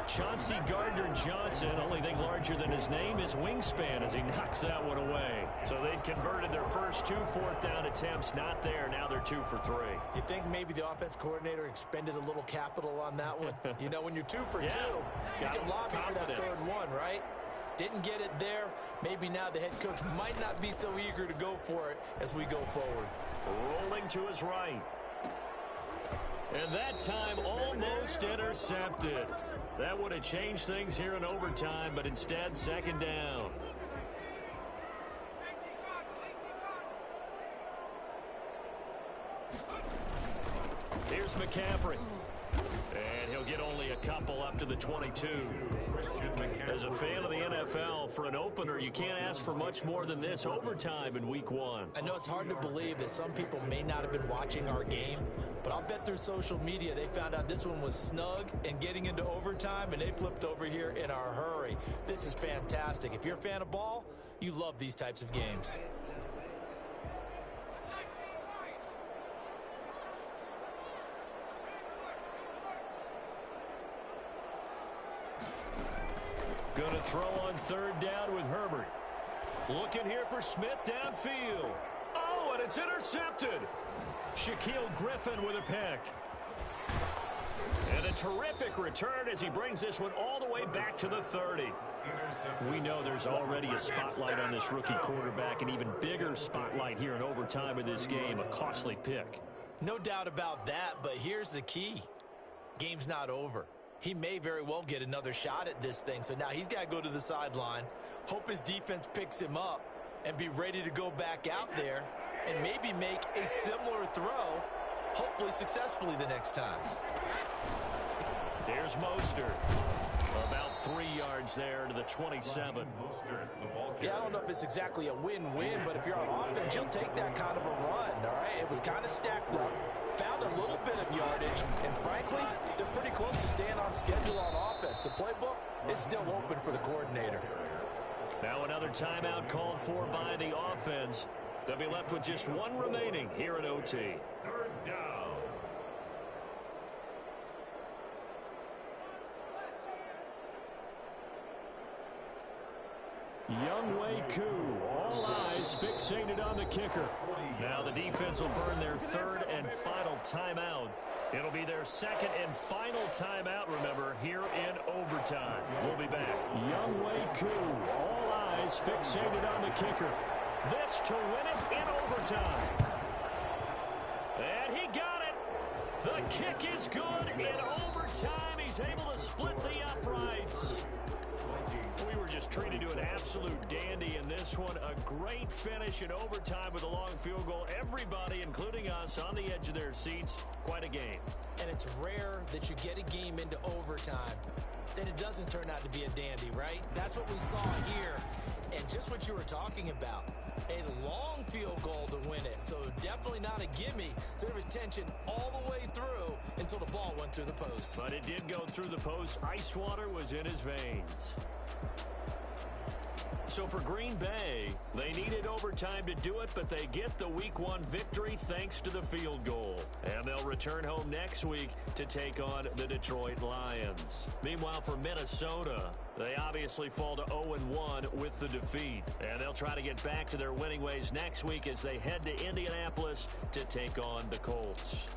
Chauncey Gardner-Johnson, only thing larger than his name is wingspan as he knocks that one away. So they'd converted their first 2 4th down attempts. Not there. Now they're 2 for 3. You think maybe the offense coordinator expended a little capital on that one? You know, when you're 2 for 2, you can lobby for that 3rd one, right? Didn't get it there. Maybe now the head coach might not be so eager to go for it as we go forward. Rolling to his right. And that time almost intercepted. That would have changed things here in overtime, but instead 2nd down. Here's McCaffrey. And he'll get only a couple up to the 22. As a fan of the NFL, for an opener, you can't ask for much more than this overtime in week 1. I know it's hard to believe that some people may not have been watching our game, but I'll bet through social media they found out this one was snug and getting into overtime, and they flipped over here in a hurry. This is fantastic. If you're a fan of ball, you love these types of games. Going to throw on 3rd down with Herbert. Looking here for Smith downfield. Oh, and it's intercepted. Shaquille Griffin with a pick. And a terrific return as he brings this one all the way back to the 30. We know there's already a spotlight on this rookie quarterback, an even bigger spotlight here in overtime of this game, a costly pick. No doubt about that, but here's the key. Game's not over. He may very well get another shot at this thing, so now he's got to go to the sideline, hope his defense picks him up, and be ready to go back out there and maybe make a similar throw, hopefully successfully the next time. Here's Mostert. About 3 yards there to the 27. Yeah, I don't know if it's exactly a win-win, but if you're on offense, you'll take that kind of a run, all right? It was kind of stacked up, found a little bit of yardage, and frankly, they're pretty close to staying on schedule on offense. The playbook is still open for the coordinator. Now another timeout called for by the offense. They'll be left with just 1 remaining here at OT. 3rd down. Younghoe Koo, all eyes fixated on the kicker. Now the defense will burn their 3rd and final timeout. It'll be their 2nd and final timeout, remember, here in overtime. We'll be back. Younghoe Koo, all eyes fixated on the kicker. This to win it in overtime. And he got it. The kick is good in overtime. He's able to split the uprights. We were just treated to an absolute dandy in this one. A great finish in overtime with a long field goal. Everybody, including us, on the edge of their seats. Quite a game. And it's rare that you get a game into overtime, then it doesn't turn out to be a dandy, right? That's what we saw here. And just what you were talking about, a long field goal to win it. So definitely not a gimme. So there was tension all the way through until the ball went through the post. But it did go through the post. Ice water was in his veins. So for Green Bay, they needed overtime to do it, but they get the Week 1 victory thanks to the field goal. And they'll return home next week to take on the Detroit Lions. Meanwhile, for Minnesota, they obviously fall to 0-1 with the defeat. And they'll try to get back to their winning ways next week as they head to Indianapolis to take on the Colts.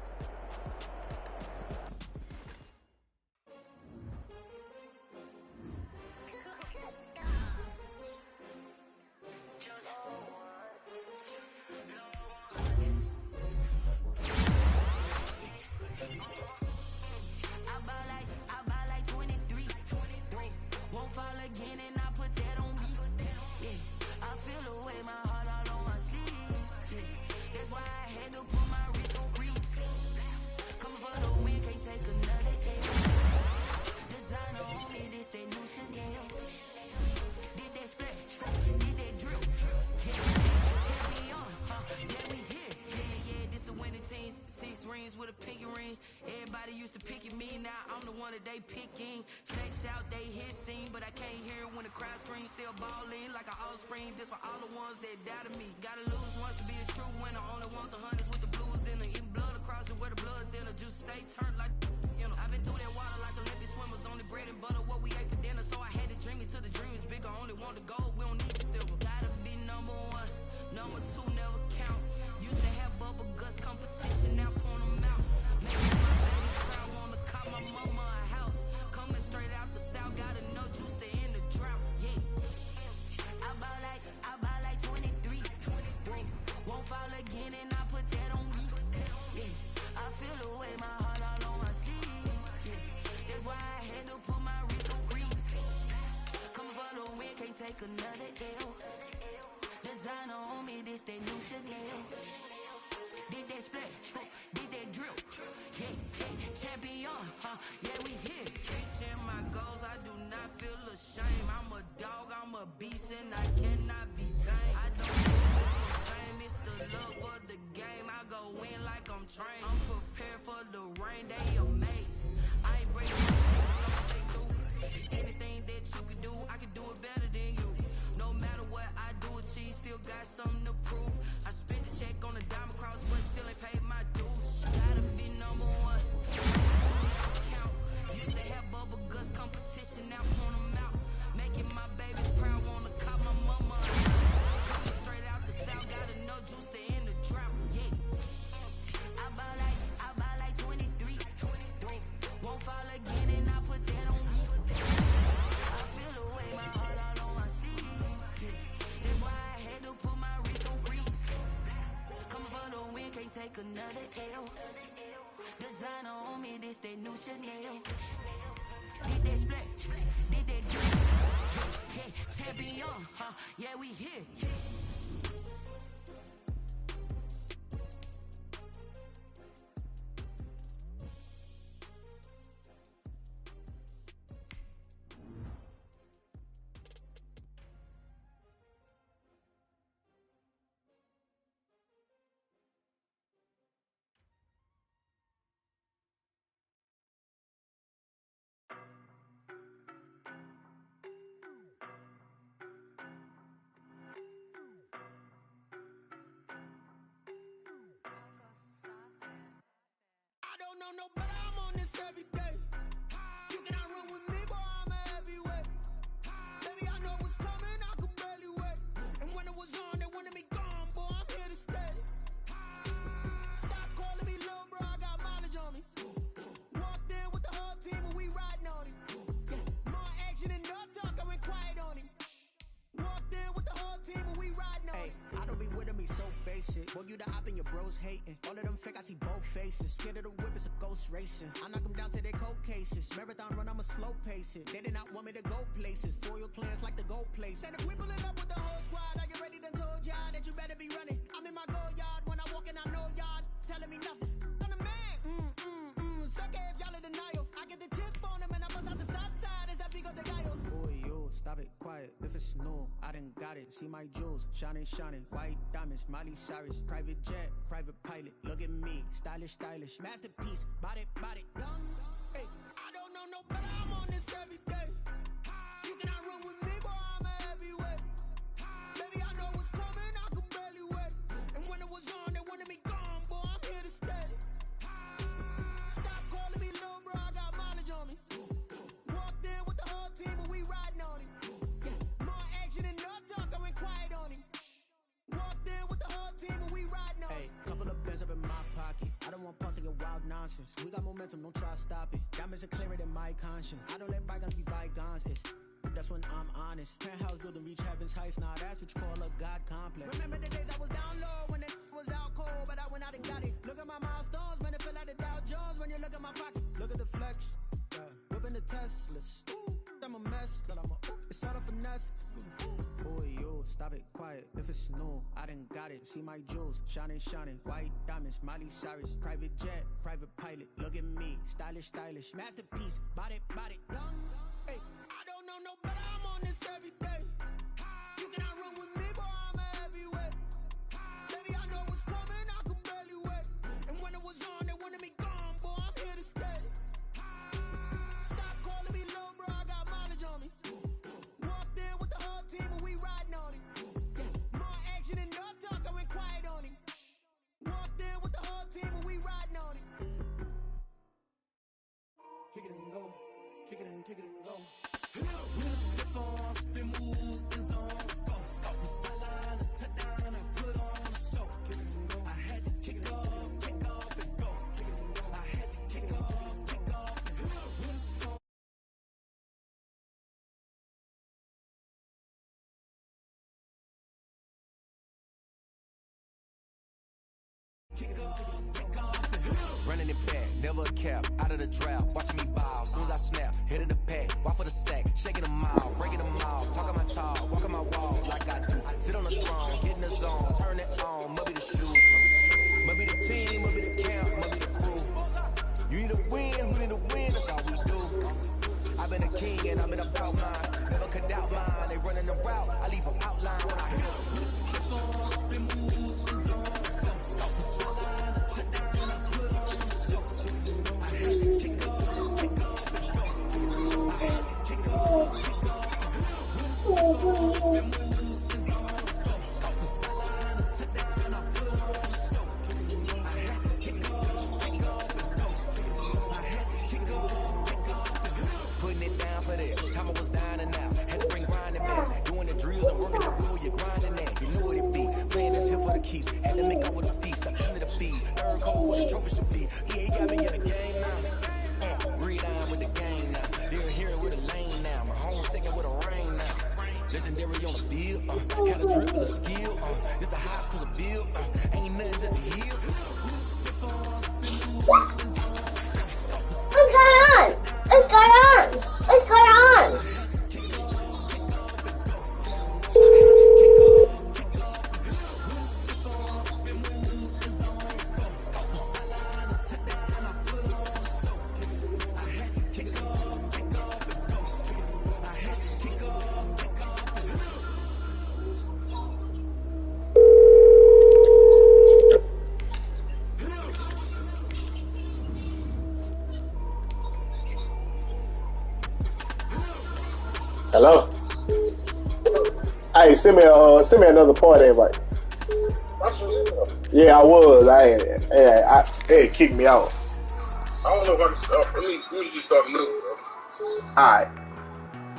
No, but I'm on this every day. You cannot run with me, boy, I'm a heavyweight. Baby, I know what's coming, I could barely wait. And when it was on, they wanted me gone, boy, I'm here to stay. Stop calling me little bro, I got mileage on me. Walked in with the whole team and we riding on him. More action and no talk, I went quiet on him. Walked in with the whole team and we riding on him. I don't be with me so basic. Boy, you the op and your bros hating. All of them fake, I see both faces. Scared of the whip, it's a ghost racing. I knock them down to their cold cases. Marathon run, I'ma slow pace it. They did not want me to go places. Foil plans like the gold place. And if we pulling up with the whole squad, are you ready? Done told y'all that you better be running. I'm in my go yard. When I walk in, I know y'all telling me nothing. I'm the man. Suck it if y'all in denial. I get the chip on them and I bust out the south side. Is that big of the guy? Boy, yo, stop it, quiet. If it's new, I done got it. See my jewels, shining, shining. White diamonds, Miley Cyrus. Private jet, private pilot. Look at me, stylish, stylish. Masterpiece, body, body. Hey, I don't know no better. I'm on this every day. You cannot run with me, boy, I'm a heavyweight. Bands up in my pocket. I don't want pulse to get wild nonsense. We got momentum, don't try to stop it. Diamonds are clearer than my conscience. I don't let bygones be bygones. That's when I'm honest. Penthouse building, reach heaven's heights. Nah, that's what you call a God complex. Remember the days I was down low when it was out cold, but I went out and got it. Look at my milestones, man, it feel like the Dow Jones when you look at my pocket. Look at the flex, whipping the Teslas. I'm a mess, but it's all a finesse. Boy, yo, stop it, quiet. If it's new, I done got it. See my jewels, shining, white diamonds, Miley Cyrus, private jet, private pilot. Look at me, stylish, masterpiece, body, young. Hey, I don't know no better. I'm on this every day. You cannot run with me, boy. I'm a heavyweight. Baby, I know what's coming. I could barely wait. And when it was on, they wanted me gone, boy. I'm here to stay. Stop calling me low, bro. I got mileage on me. Walked in with the whole team and we riding on it. More action and no talk. I went quiet on him. Walked in with the whole team and we riding on it. Kick it and go. Kick it and go. Step on, spin move, is on, go. From sideline to touchdown, I put on a show. I had to kick off and go. I had to kick off and go. Running it back, never a cap, out of the draft, watching me ball, soon as I snap, hit of the pack, walk for the sack, shaking them all, breaking them all, talking my talk, walking my wall, like I do, sit on the throne, get in the zone, turn it on, must be the shoes, must be the team, must be the camp, must be the crew, you need a win, who need a win, that's all we do, I've been a king and I've been about mine, never cut out mine, they running the route, I leave them outline when I hit them. Putting it down for that. Time I was down and out. Had to bring grinding back. Doing the drills and working the wheel, you're grinding that. You knew what it be. Playing this here for the keeps. Had to make up with a feast. I fell to the feed. Third cold where the trophy should be. Yeah, he got me in the game now. Breathe on with the game now. They're here with a lane now. My home second with a rain now. Legendary on the field. Kind of drip is a skill. It's the highest cruiser bill. Ain't nothing just to heal. What's going on? What's going on? Hello. Hey, send me another party invite. Yeah, I was. It kicked me out. I don't know if I can start. Let me just start a little, bro. Alright.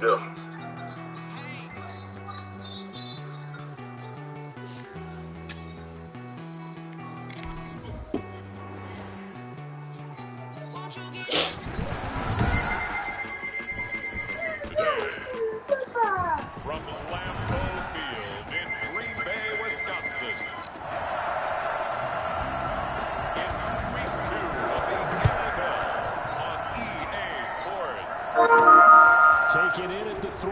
Yeah. From Lambeau Field in Green Bay, Wisconsin. It's week 2 of the NFL on EA Sports. Taken in at the 3.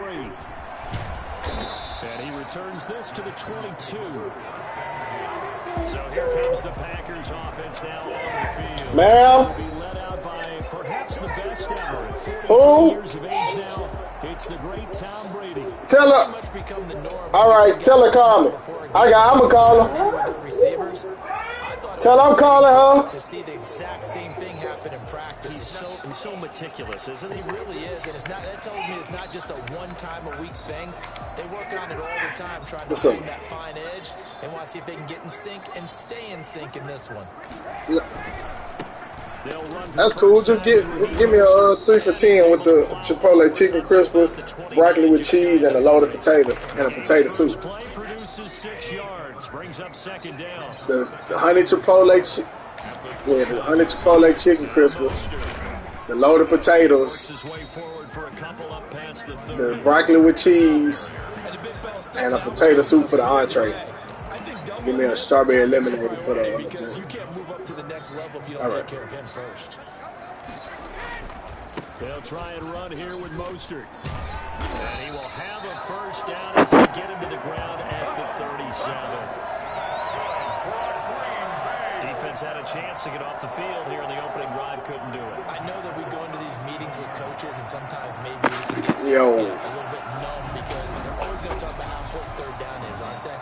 And he returns this to the 22. So here comes the Packers offense now on the field. Ma'am? Be led out by perhaps the best ever. At 44 Who? years of age now, it's the great Tom Brady. Tell her. All right, tell her call me. I'm going to call her. Tell her I'm calling her. To see the exact same thing happen in practice. He's so meticulous, isn't he? He really is, and that tells me it's not just a one-time-a-week thing. They work on it all the time, trying to find that fine edge. They want to see if they can get in sync and stay in sync in this one. That's cool. Just give me a 3 for $10 with the Chipotle chicken crispers, broccoli with cheese, and a load of potatoes and a potato soup. Play produces 6 yards. Brings up second down. The honey chipotle, the honey chipotle chicken crispers, the loaded potatoes, the broccoli with cheese, and a potato soup for the entree. Give me a strawberry lemonade for the you can't move up to the next level if you don't all take right. care of him first. They'll try and run here with Mostert. And he will have a first down as they get him to the ground at the 37. Defense had a chance to get off the field here in the opening drive, couldn't do it. I know that we go into these meetings with coaches, and sometimes maybe we can get a Yo. little bit numb because they're always going to talk about how important third down is, aren't they?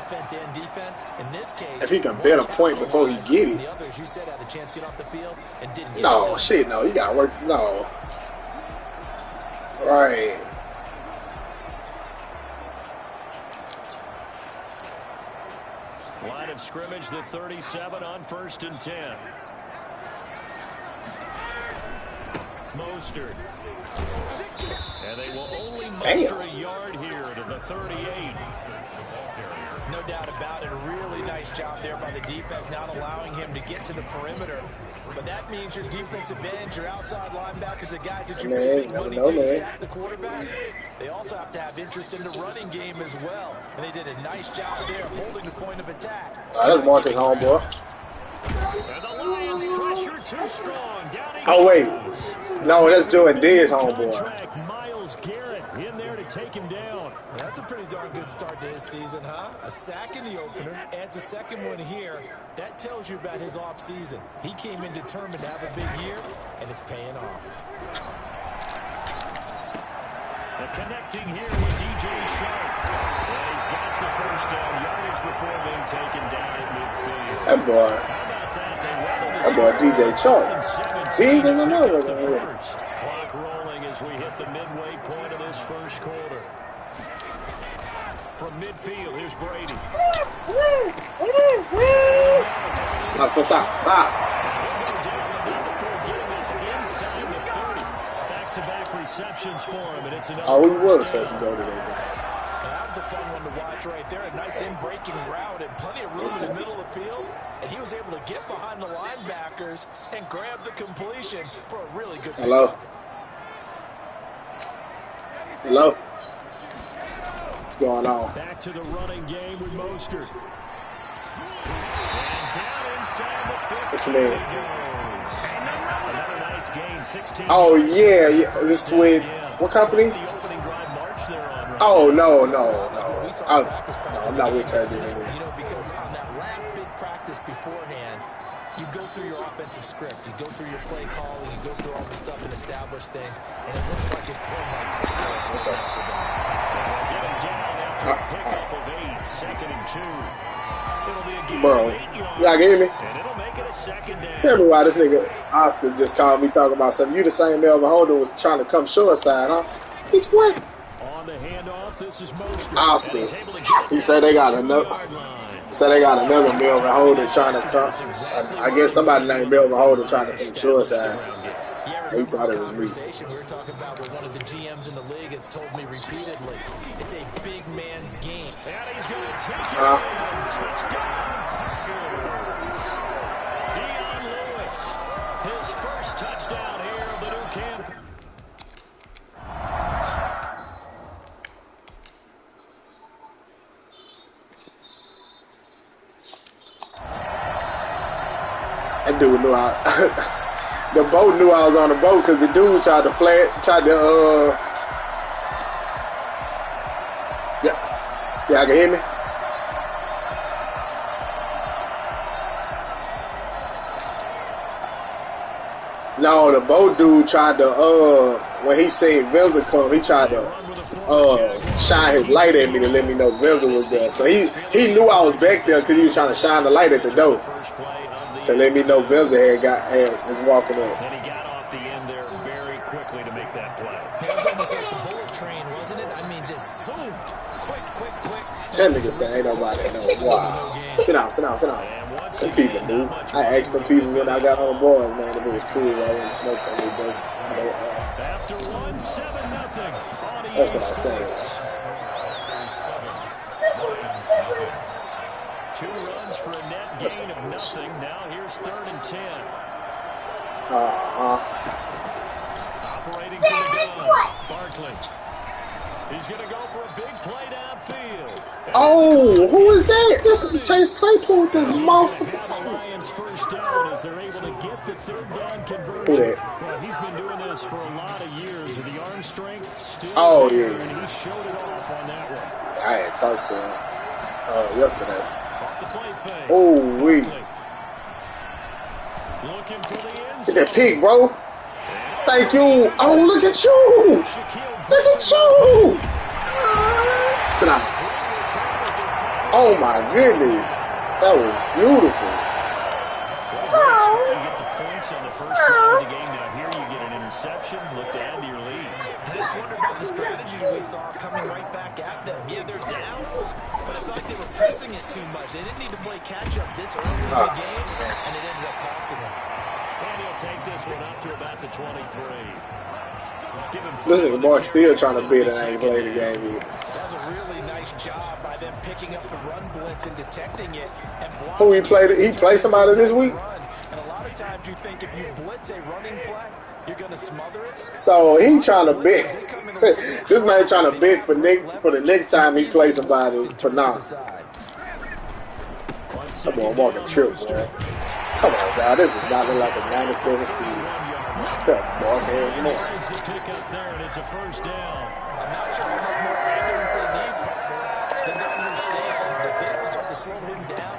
Offense and defense. In this case, If he can bet a point before he get it. the others, you said, had a chance to get off the field and didn't get No, it. shit, no. You got to work. No. Right. Line of scrimmage, the 37 on 1st and 10. Mostert. And they will only muster a yard here to the 38. No doubt about it. A really nice job there by the defense, not allowing him to get to the perimeter. But that means your defensive ends, your outside linebackers, the guys that you pay money to sack the quarterback, they also have to have interest in the running game as well. And they did a nice job there holding the point of attack. That's Marcus homeboy. And the Lions pressure too strong. Down Oh, wait. No, that's Joe and Dez homeboy. Miles Garrett in there to take him down. That's a pretty darn good start to his season, huh? A sack in the opener, adds a second one here. That tells you about his offseason. He came in determined to have a big year, and it's paying off. The connecting here with DJ Sharp. And he's got the first down yardage before being taken down at midfield. That boy DJ Sharp. Big as a mother. Clock rolling as we hit the midway point of this first quarter. From midfield, here's Brady. No, stop. Back-to-back receptions for him, and it's another. Oh, he was supposed to go to that game. That was a fun one to watch right there. A nice in-breaking route and plenty of room in the middle of the field. And he was able to get behind the linebackers and grab the completion for a really good pick. Hello? What's going on? Back to the running game with Mostert. And down inside the 50. What you mean? Another nice gain, 16. Oh, yeah. This is with what company? Oh, no. I'm not with Crazy. You know, because on that last big practice beforehand, you go through your offensive script, you go through your play calling, you go through all the stuff and establish things, and it looks like it's going like Pickup of 8, 2nd and 2. Bro, y'all can hear me? And it'll make it a second down. Tell me why this nigga Oscar just called me talking about something. You the same Melvin Holden was trying to come short side, huh? Bitch, what? On the handoff, this is Mostert. Oscar. He said they got another. Melvin Holden trying to come. I guess somebody named Melvin Holden trying to come short side. He thought it was me. We were talking about what one of the GMs in the league has told me repeatedly. It's a big man's game. And he's going to take it. Touchdown, Dion Lewis. His first touchdown here of the new camp. That dude knew the boat knew I was on the boat because the dude tried to yeah, I can hear me. No, the boat dude tried to when he seen Vinza come, he tried to shine his light at me to let me know Vinza was there. So he knew I was back there because he was trying to shine the light at the door to let me know Vinza was walking up. And he got off the end there very quickly to make that play. It was almost like the bullet train, wasn't it? I mean, just zoomed. Quick. That nigga say ain't nobody know. Wow. Sit down. Some people, dude. I asked them people when I got on the boys, man, if it was cool, I wouldn't smoke on me, but after 1-7-0. That's what I'm saying. runs for a net gain of nothing. Now here's 3rd and 10. Operating from the gun, Barkley. He's going to go for a big play downfield. Oh, who is that? This is Chase Claypool. This monster. Lions first down as they're able to get the 3rd down conversion. Who that? Well, he's been doing this for a lot of years with the arm strength still. Oh, there, yeah. and he showed it off on that one. I had talked to him yesterday. Off the play fake. Oh, we. Looking for the end Get that pick, bro. Thank you. Oh, look at you. Look at you. Sit down. Oh, my goodness. That was beautiful. You get the points on the first drive of the game. Now here you get an interception. Look to add to your lead. I just wonder about the strategy we saw coming right back at them. Yeah, they're down, but I felt like they were pressing it too much. They didn't need to play catch-up this early in the game, and it ended up costing them. And he'll take this one up to about the 23. This nigga boy still trying to beat it and ain't played the game yet. That was a really nice job by them picking up the run blitz and detecting it and blocking. Who he played? He played somebody this week? And a lot of times you think if you blitz a running play, you're going to smother it. So he trying to bet. This man trying to bet for the next time he plays somebody for now. Come on, walking trip, boy. Come on, God. This does not look like a 97 speed. Pick up there, and it's a first down. I'm not sure how much more evidence they need, partner, than to understand that if they don't start to slow him down,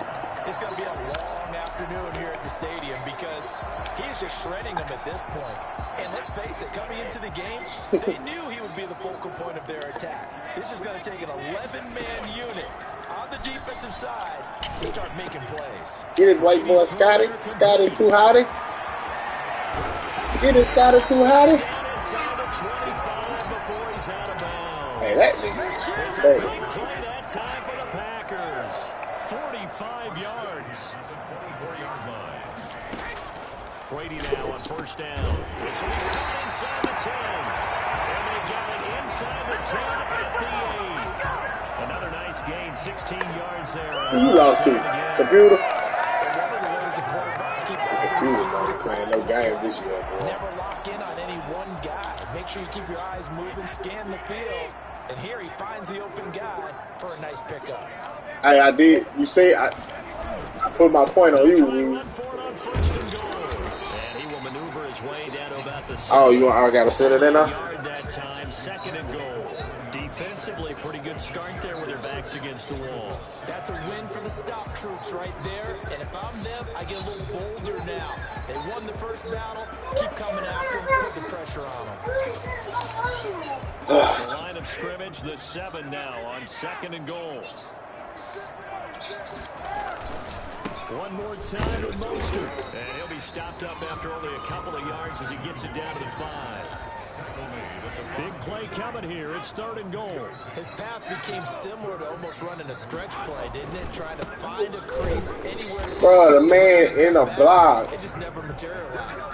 it's going to be a long afternoon here at the stadium because he is just shredding them at this point. And let's face it, coming into the game, they knew he would be the focal point of their attack. This is going to take an 11-man unit on the defensive side to start making plays. Get it, white boy Scotty. Scotty too hotty. Get it, Scotty too hotty. Hey, that nigga is Play that time for the Packers. 45 yards. 24-yard line. Brady now on first down. This will be caught inside the 10. And they got it inside the 10 at the 8. Another nice gain, 16 yards there. Who you lost to? Computer? Computer not playing no game this year, boy. Never lock in on any one guy. Make sure you keep your eyes moving, scan the field. And here he finds the open guy for a nice pickup. Hey, I did. You say I put my point on you, Reeves. And he will maneuver his way down to about the I got to set it in there? yard that time, 2nd and goal. Defensively, pretty good start there with their backs against the wall. That's a win for the stop troops right there. And if I'm them, I get a little bolder now. They won the first battle. Keep coming after them. Put the pressure on them. The line of scrimmage, the 7 now on 2nd and goal. One more time with Mostert. And he'll be stopped up after only a couple of yards as he gets it down to the 5. Big play coming here. It's 3rd and goal. His path became similar to almost running a stretch play, didn't it? Trying to find a crease anywhere. Bro, the man in a block. It just never materialized.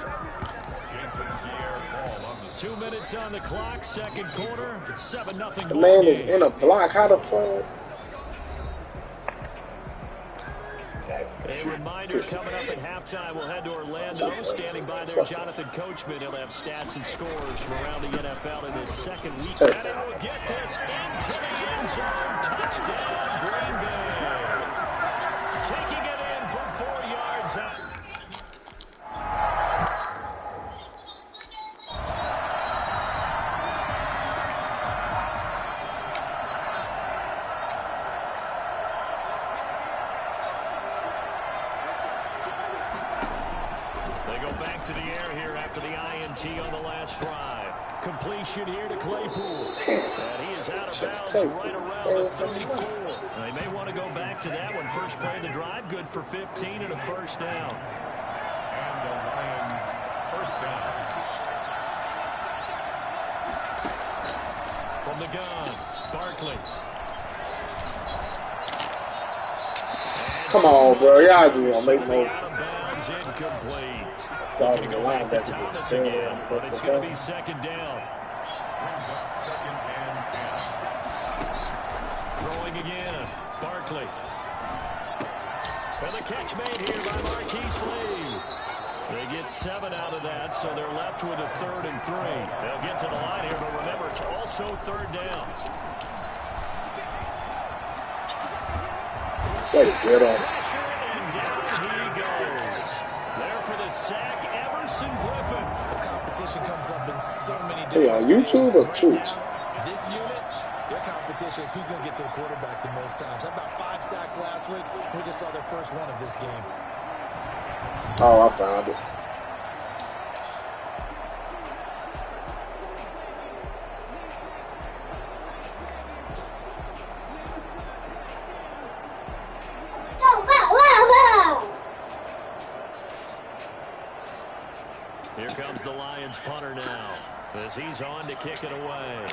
2 minutes on the clock, 2nd quarter, 7-0. The man is in a block. How the fuck? A reminder coming up at halftime. We'll head to Orlando. Standing by there, Jonathan Coachman. He'll have stats and scores from around the NFL in his 2nd week. And he will get this into the end zone. Touchdown, Green Bay. Taking it in from 4 yards out. To the air here after the INT on the last drive. Completion here to Claypool. And he is out of bounds right around the 34. They may want to go back to that one. First play of the drive, good for 15 and a first down. And the Lions first down. From the gun, Barkley. Come on, bro. Y'all just gonna make no. Out of bounds, incomplete. Thought the linebacker just stand there. But it's going to be 2nd down. Brings up 2nd and 10. Throwing again. Barkley. And the catch made here by Marquise Lee. They get 7 out of that, so they're left with a 3rd and 3. They'll get to the line here, but remember, it's also 3rd down. Get on. Pressure, and down he goes. There for the sack, Everson Griffin. The competition comes up in so many Hey, on YouTube or Twitch? This unit, their competition is who's going to get to the quarterback the most times. Had about 5 sacks last week. We just saw their first one of this game. Oh, I found it. Here comes the Lions punter now, as he's on to kick it away.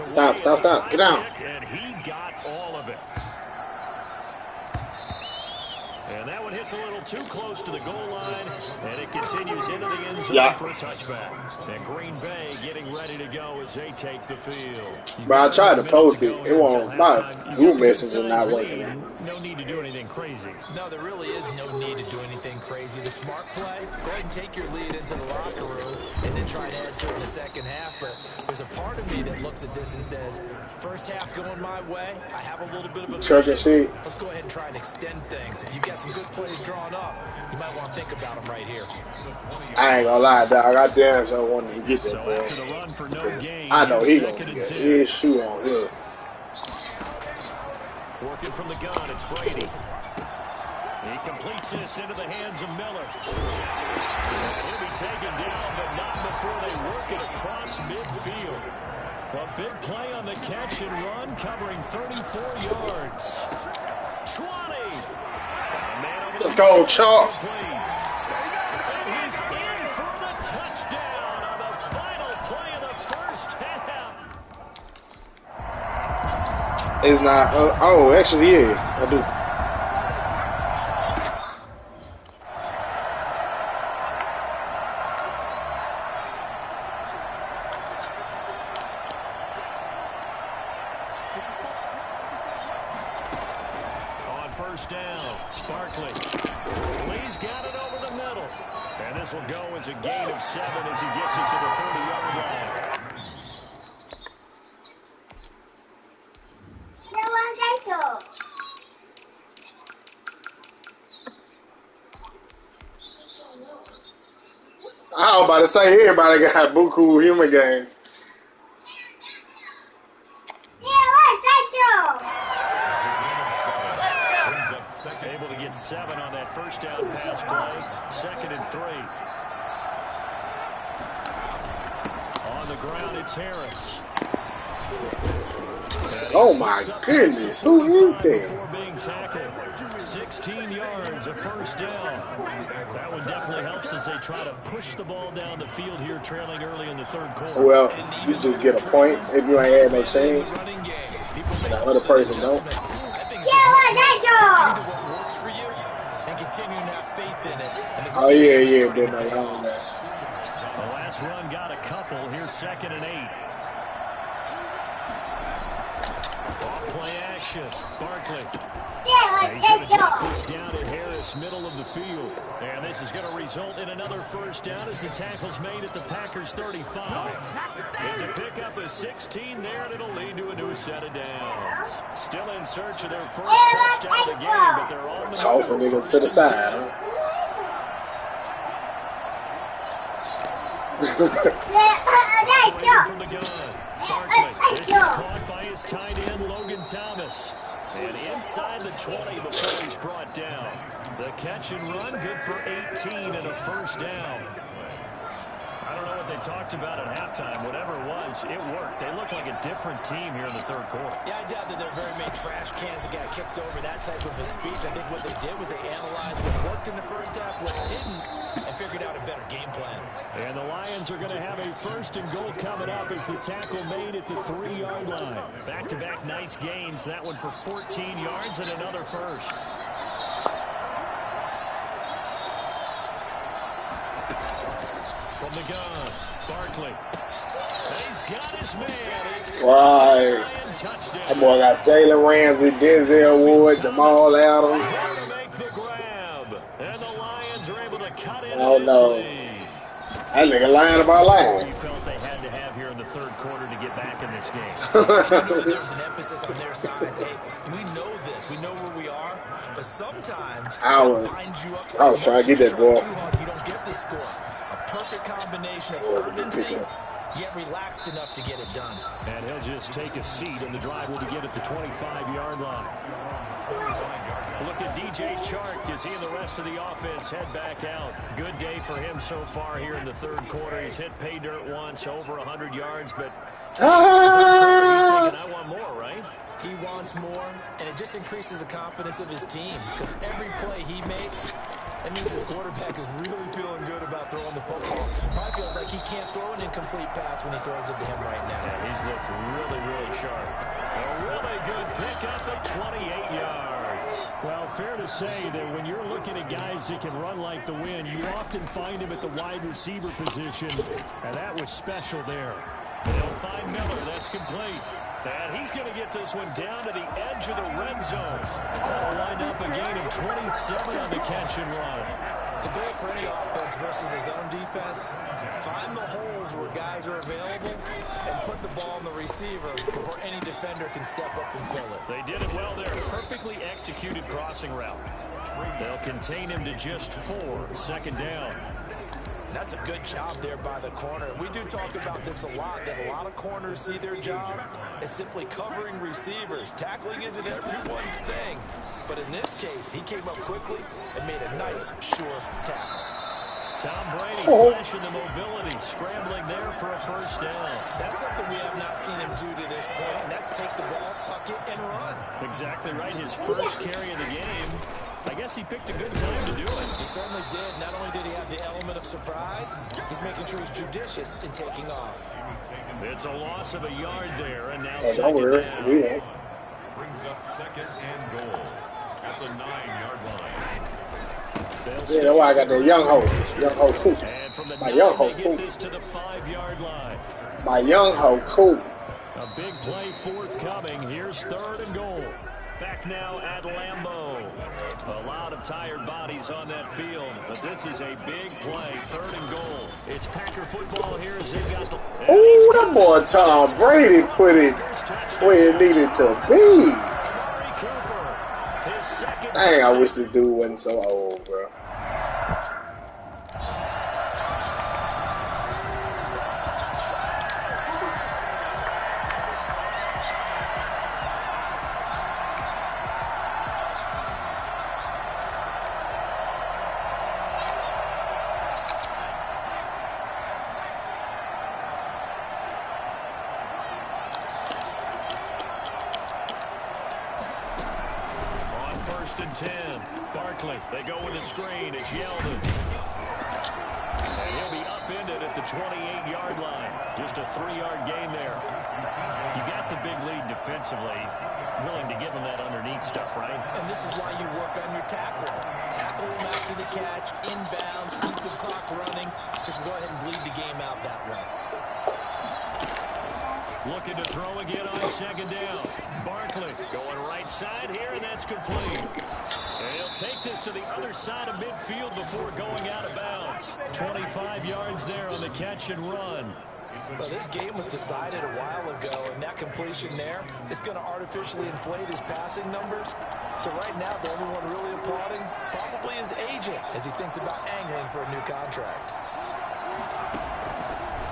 Stop. Get down. And he got all of it. And that one hits a little too close to the goal line, and it continues into the end zone for a touchback. And Green Bay getting ready to go as they take the field. But I tried to post it. It won't. My Google message is not working. No need to do anything crazy. No, there really is no need to do anything crazy. The smart play, go ahead and take your lead into the locker room and then try to add to it in the second half. But there's a part of me that looks at this and says, first half going my way, I have a little bit of a Church and shit. Let's go ahead and try and extend things. If you've got some good plays drawn up, you might want to think about them right here. I ain't gonna lie, dog. I damn sure wanted to get that, boy. I know he gonna get his shoe on here. Working from the gun, it's Brady. He completes this into the hands of Miller. And he'll be taken down, but not before they work it across midfield. A big play on the catch and run, covering 34 yards. 20. Let's go, Chalk. And he's in for the touchdown on the final play of the first half. It's not. Oh, actually, yeah, I do. On first down, Barkley. Lee's got it over the middle. And this will go as a gain of 7 as he gets it to the 30-yard line. I was about to say everybody got buku human games. Able to get 7 on that first down pass play. 2nd and 3. On the ground, it's Harris. Oh my goodness, who is that? Being tackled. 16 yards, a first down. That one definitely helps as they try to push the ball down the field here, trailing early in the 3rd quarter. Well, you just get a point if you ain't had no change, and the other person don't. Oh yeah, didn't know y'all on that. The last run got a couple. Here's 2nd and 8. Off play action. Barkley. He's going to drop this down at Harris, middle of the field. And this is going to result in another first down as the tackle's made at the Packers' 35. It's a pickup of 16 there, and it'll lead to a new set of downs. Still in search of their first touchdown of the game, but they're on the toss a nigga to the side, huh? From the gun. Barkley. This is caught by his tight end, Logan Thomas. And inside the 20 before he's brought down. The catch and run, good for 18 and a first down. I don't know what they talked about at halftime. Whatever it was, it worked. They look like a different team here in the 3rd quarter. Yeah, I doubt that there are very many trash cans that got kicked over that type of a speech. I think what they did was they analyzed what worked in the first half, what didn't, and figured out a better game plan. And the Lions are going to have a 1st and goal coming up as the tackle made at the 3-yard line. Back-to-back nice gains. That one for 14 yards and another first. From the gun, Barkley. Right. That boy got Jalen Ramsey, Denzel Ward, Jamal Adams. Oh no. That nigga lying about lying. You felt they had to have here in the third quarter to get back in this game. There's an emphasis on their side. Hey, we know this. We know where we are. But sometimes I was trying to get that ball. You don't get this score. A perfect combination of urgency, yet relaxed enough to get it done. And he'll just take a seat, and the drive will begin at the 25-yard line. Look at DJ Chark as he and the rest of the offense head back out. Good day for him so far here in the third quarter. He's hit pay dirt once, over 100 yards, but he's thinking, I want more, right? He wants more, and it just increases the confidence of his team because every play he makes, it means his quarterback is really feeling good about throwing the football. Probably feels like he can't throw an incomplete pass when he throws it to him right now. Yeah, he's looked really, really sharp. A really good pickup at 28 yards. Well, fair to say that when you're looking at guys that can run like the wind, you often find him at the wide receiver position, and that was special there. They'll find Miller. That's complete. And he's going to get this one down to the edge of the red zone. That'll wind up a gain of 27 on the catch and run. The goal for any offense versus his own defense, find the holes where guys are available and put the ball in the receiver before any defender can step up and fill it. They did it well there. Perfectly executed crossing route. They'll contain him to just 4. Second down. That's a good job there by the corner. We do talk about this a lot, that a lot of corners see their job as simply covering receivers. Tackling isn't everyone's thing. But in this case, he came up quickly and made a nice, sure tackle. Tom Brady flashing the mobility, scrambling there for a first down. That's something we have not seen him do to this point, and that's take the ball, tuck it, and run. Exactly right. His first carry of the game. I guess he picked a good time to do it. He certainly did. Not only did he have the element of surprise, he's making sure he's judicious in taking off. It's a loss of a yard there, and now second down. Brings up second and goal at the 9-yard line. Yeah, that's why I got that young hoe. Young hoe cool. My young hoe cool. To the 5-yard line. My young hoe cool. A big play forthcoming. Here's third and goal. Back now at Lambeau. A lot of tired bodies on that field, but this is a big play. Third and goal. It's Packer football here as they've got the... Oh, that boy Tom Brady put it where it needed to be. Dang, I wish this dude wasn't so old, bro. They go with a screen. It's Yeldon. And he'll be upended at the 28-yard line. Just a 3-yard gain there. You got the big lead defensively. Willing to give him that underneath stuff, right? And this is why you work on your tackling. Tackle him after the catch, inbounds, keep the clock running. Just go ahead and bleed the game out that way. Looking to throw again on second down. Barkley going right side here, and that's complete. And he'll take this to the other side of midfield before going out of bounds. 25 yards there on the catch and run. Well, this game was decided a while ago, and that completion there is going to artificially inflate his passing numbers. So right now, the only one really applauding probably his agent as he thinks about angling for a new contract.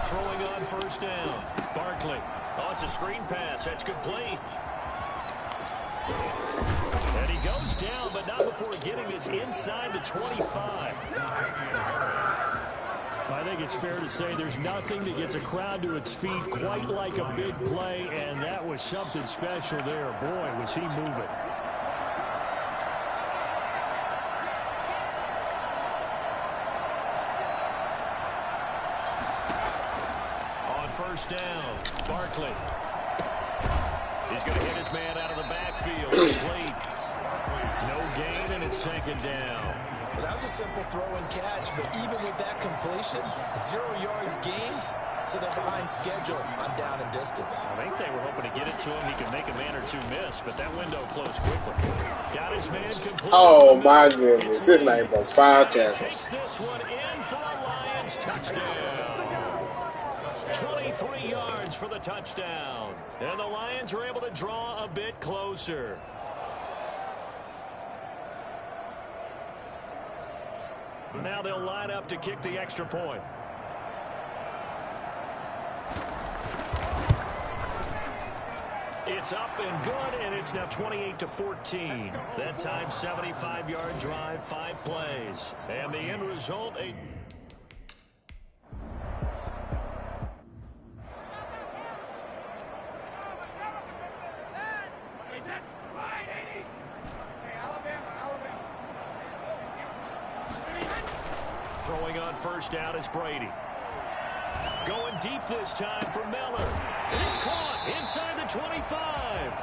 Throwing on first down. Barkley. Oh, it's a screen pass. That's complete. And he goes down, but not before getting this inside the 25. I think it's fair to say there's nothing that gets a crowd to its feet quite like a big play, and that was something special there. Boy, was he moving. On first down, Barkley. He's going to hit his man out of the backfield. Complete. No gain, and it's second down. Well, that was a simple throw and catch, but even with that completion, 0 yards gained, So they're behind schedule on down and distance. I think they were hoping to get it to him. He could make a man or two miss, but that window closed quickly. Got his man completely. Oh my goodness, this man broke 5 tackles. Takes this one in for a Lions touchdown. 23 yards for the touchdown. And the Lions are able to draw a bit closer. Now they'll line up to kick the extra point. It's up and good, and it's now 28-14. That time, 75-yard drive, 5 plays. And the end result, a... Throwing on first down is Brady. Going deep this time for Miller. And it's caught inside the 25.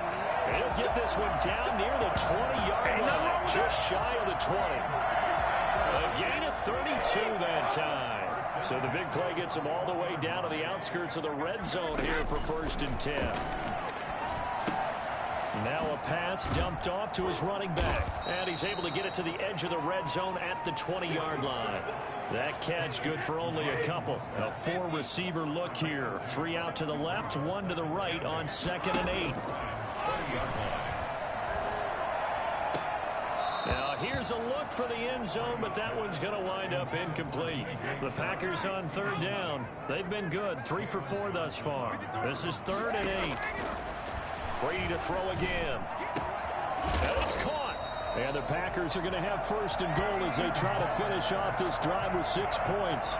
And he'll get this one down near the 20-yard line, just shy of the 20. A gain of 32 that time. So the big play gets him all the way down to the outskirts of the red zone here for 1st and 10. Now a pass dumped off to his running back. And he's able to get it to the edge of the red zone at the 20-yard line. That catch good for only a couple. A 4-receiver look here. 3 out to the left, 1 to the right on 2nd and 8. Now here's a look for the end zone, but that one's going to wind up incomplete. The Packers on 3rd down. They've been good. 3 for 4 thus far. This is 3rd and 8. Brady to throw again. And it's caught. And the Packers are going to have 1st and goal as they try to finish off this drive with 6 points.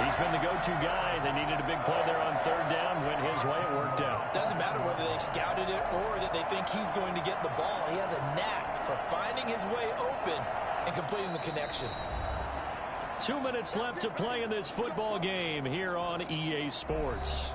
He's been the go-to guy. They needed a big play there on 3rd down. Went his way. It worked out. Doesn't matter whether they scouted it or that they think he's going to get the ball. He has a knack for finding his way open and completing the connection. 2 minutes left to play in this football game here on EA Sports.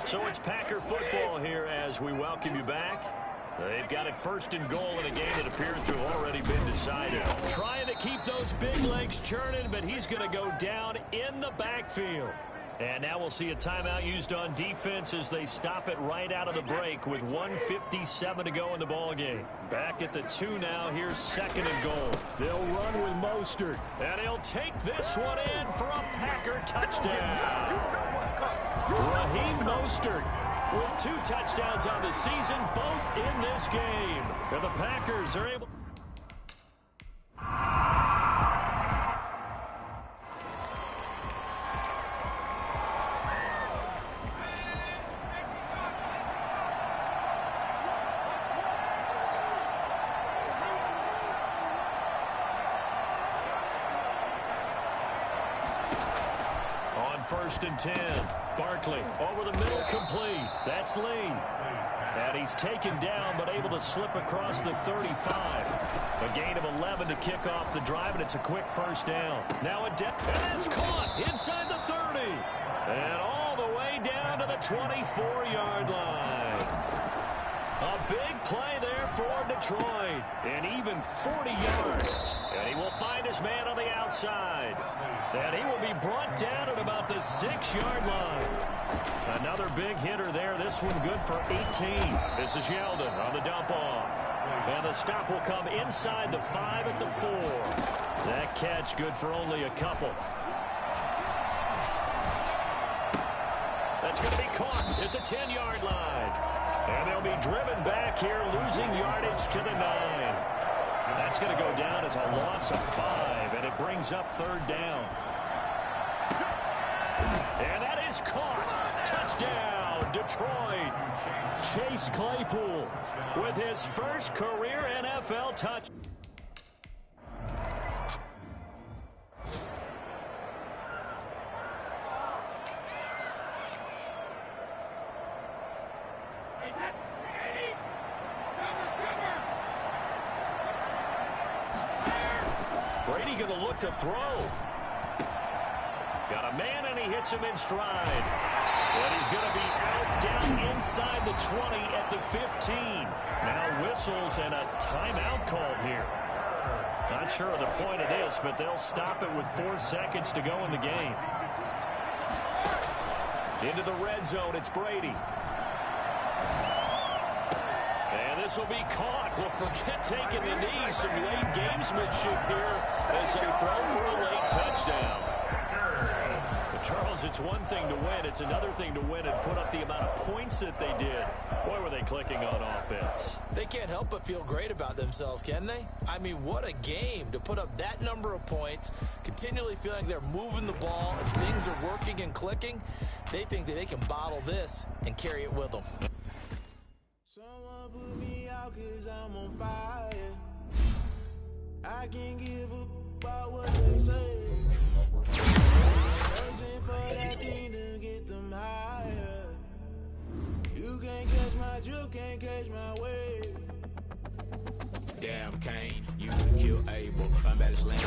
So it's Packer football here as we welcome you back. They've got it 1st and goal in a game that appears to have already been decided. Trying to keep those big legs churning, but he's going to go down in the backfield. And now we'll see a timeout used on defense as they stop it right out of the break with 1:57 to go in the ball game. Back at the 2 now. Here's 2nd and goal. They'll run with Mostert, and he'll take this one in for a Packer touchdown. Raheem Mostert with 2 touchdowns on the season, both in this game. And the Packers are able... On 1st and 10. Barkley over the middle, complete. That's Lee. And he's taken down, but able to slip across the 35. A gain of 11 to kick off the drive, and it's a quick 1st down. Now a depth, and it's caught inside the 30. And all the way down to the 24-yard line. A big play there for Detroit. And even 40 yards. And he will find his man on the outside. And he will be brought down at about the 6-yard line. Another big hitter there. This one good for 18. This is Yeldon on the dump off. And the stop will come inside the 5 at the 4. That catch good for only a couple. That's going to be caught at the 10-yard line. And they'll be driven back here, losing yardage to the 9. That's going to go down as a loss of 5, and it brings up 3rd down. And that is caught. Touchdown, Detroit. Chase Claypool with his first career NFL touch. Brady going to look to throw. Got a man, and he hits him in stride. And he's going to be out down inside the 20 at the 15. Now whistles and a timeout called here. Not sure of the point of this, but they'll stop it with 4 seconds to go in the game. Into the red zone, it's Brady. And this will be caught. Well, forget taking the knee. Some late gamesmanship here as they throw for a late touchdown. But Charles, it's one thing to win. It's another thing to win and put up the amount of points that they did. Boy, were they clicking on offense. They can't help but feel great about themselves, can they? I mean, what a game to put up that number of points, continually feeling they're moving the ball and things are working and clicking. They think that they can bottle this and carry it with them. Someone put me out 'cause I'm on fire. I can't give up about what they say. Searching for that thing to get them higher. You can't catch my drift, can't catch my wave. Damn Kane, you can kill Abel. Unbalanced land,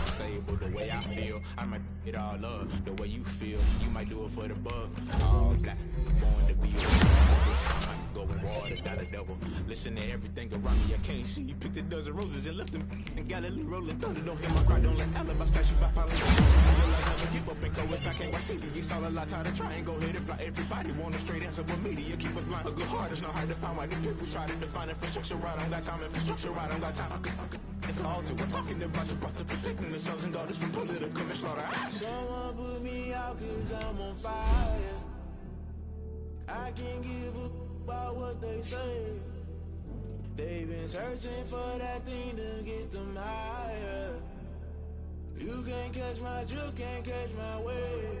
stable. The way I feel, I might it all up. The way you feel, you might do it for the buck. All black, born to be a go water, not a double. Listen to everything around me, I can't see. You picked a dozen roses and left them in Galilee rolling thunder. Don't hear my cry, don't let alibi splash you. If I fall in never give up and cowards. I can't watch TV. It's all a lot, tired of trying. Go ahead and fly. Everybody want a straight answer, but media keep us blind. A good heart is not hard to find. Why the people try to define infrastructure right? I don't got time. Infrastructure right? I don't got time. I could it's all to we're talking about your to protecting the sons and daughters from political and slaughter. Someone put me out 'cause I'm on fire. I can't give up about what they say. They've been searching for that thing to get them higher. You can't catch my drift, can't catch my wave.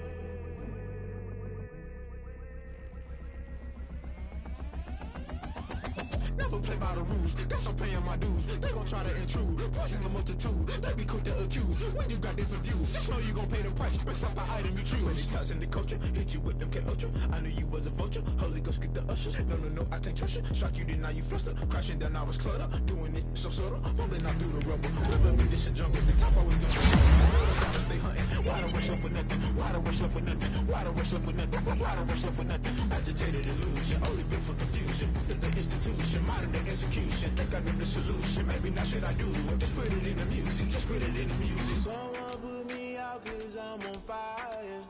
Never play by the rules, guess I'm paying my dues. They gon' try to intrude, poison the multitude. They be quick to accuse, when you got different views. Just know you gon' pay the price, based off the item you choose. Many times in the culture, hit you with MK Ultra. I knew you was a vulture, Holy Ghost get the ushers. No, I can't trust you. Shock you, then now you fluster. Crashing down, I was cluttered. Doing this so subtle, fumbling out through the rubble. Remember me, this a jungle, the top always gonna stay hunting. Why the rush up for nothing? Why the rush up for nothing? Why the rush up for nothing? Why the rush up for nothing? Agitated illusion, only built for confusion. The institution, modern day execution. Think I know the solution. Maybe now should I do it? Just put it in the music. Just put it in the music. Someone put me out 'cause I'm on fire.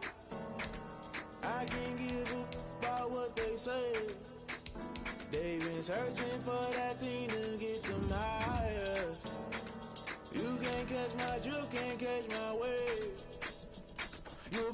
I can't give up about what they say. They've been searching for that thing to get them higher. You can't catch my drift, can't catch my wave. You're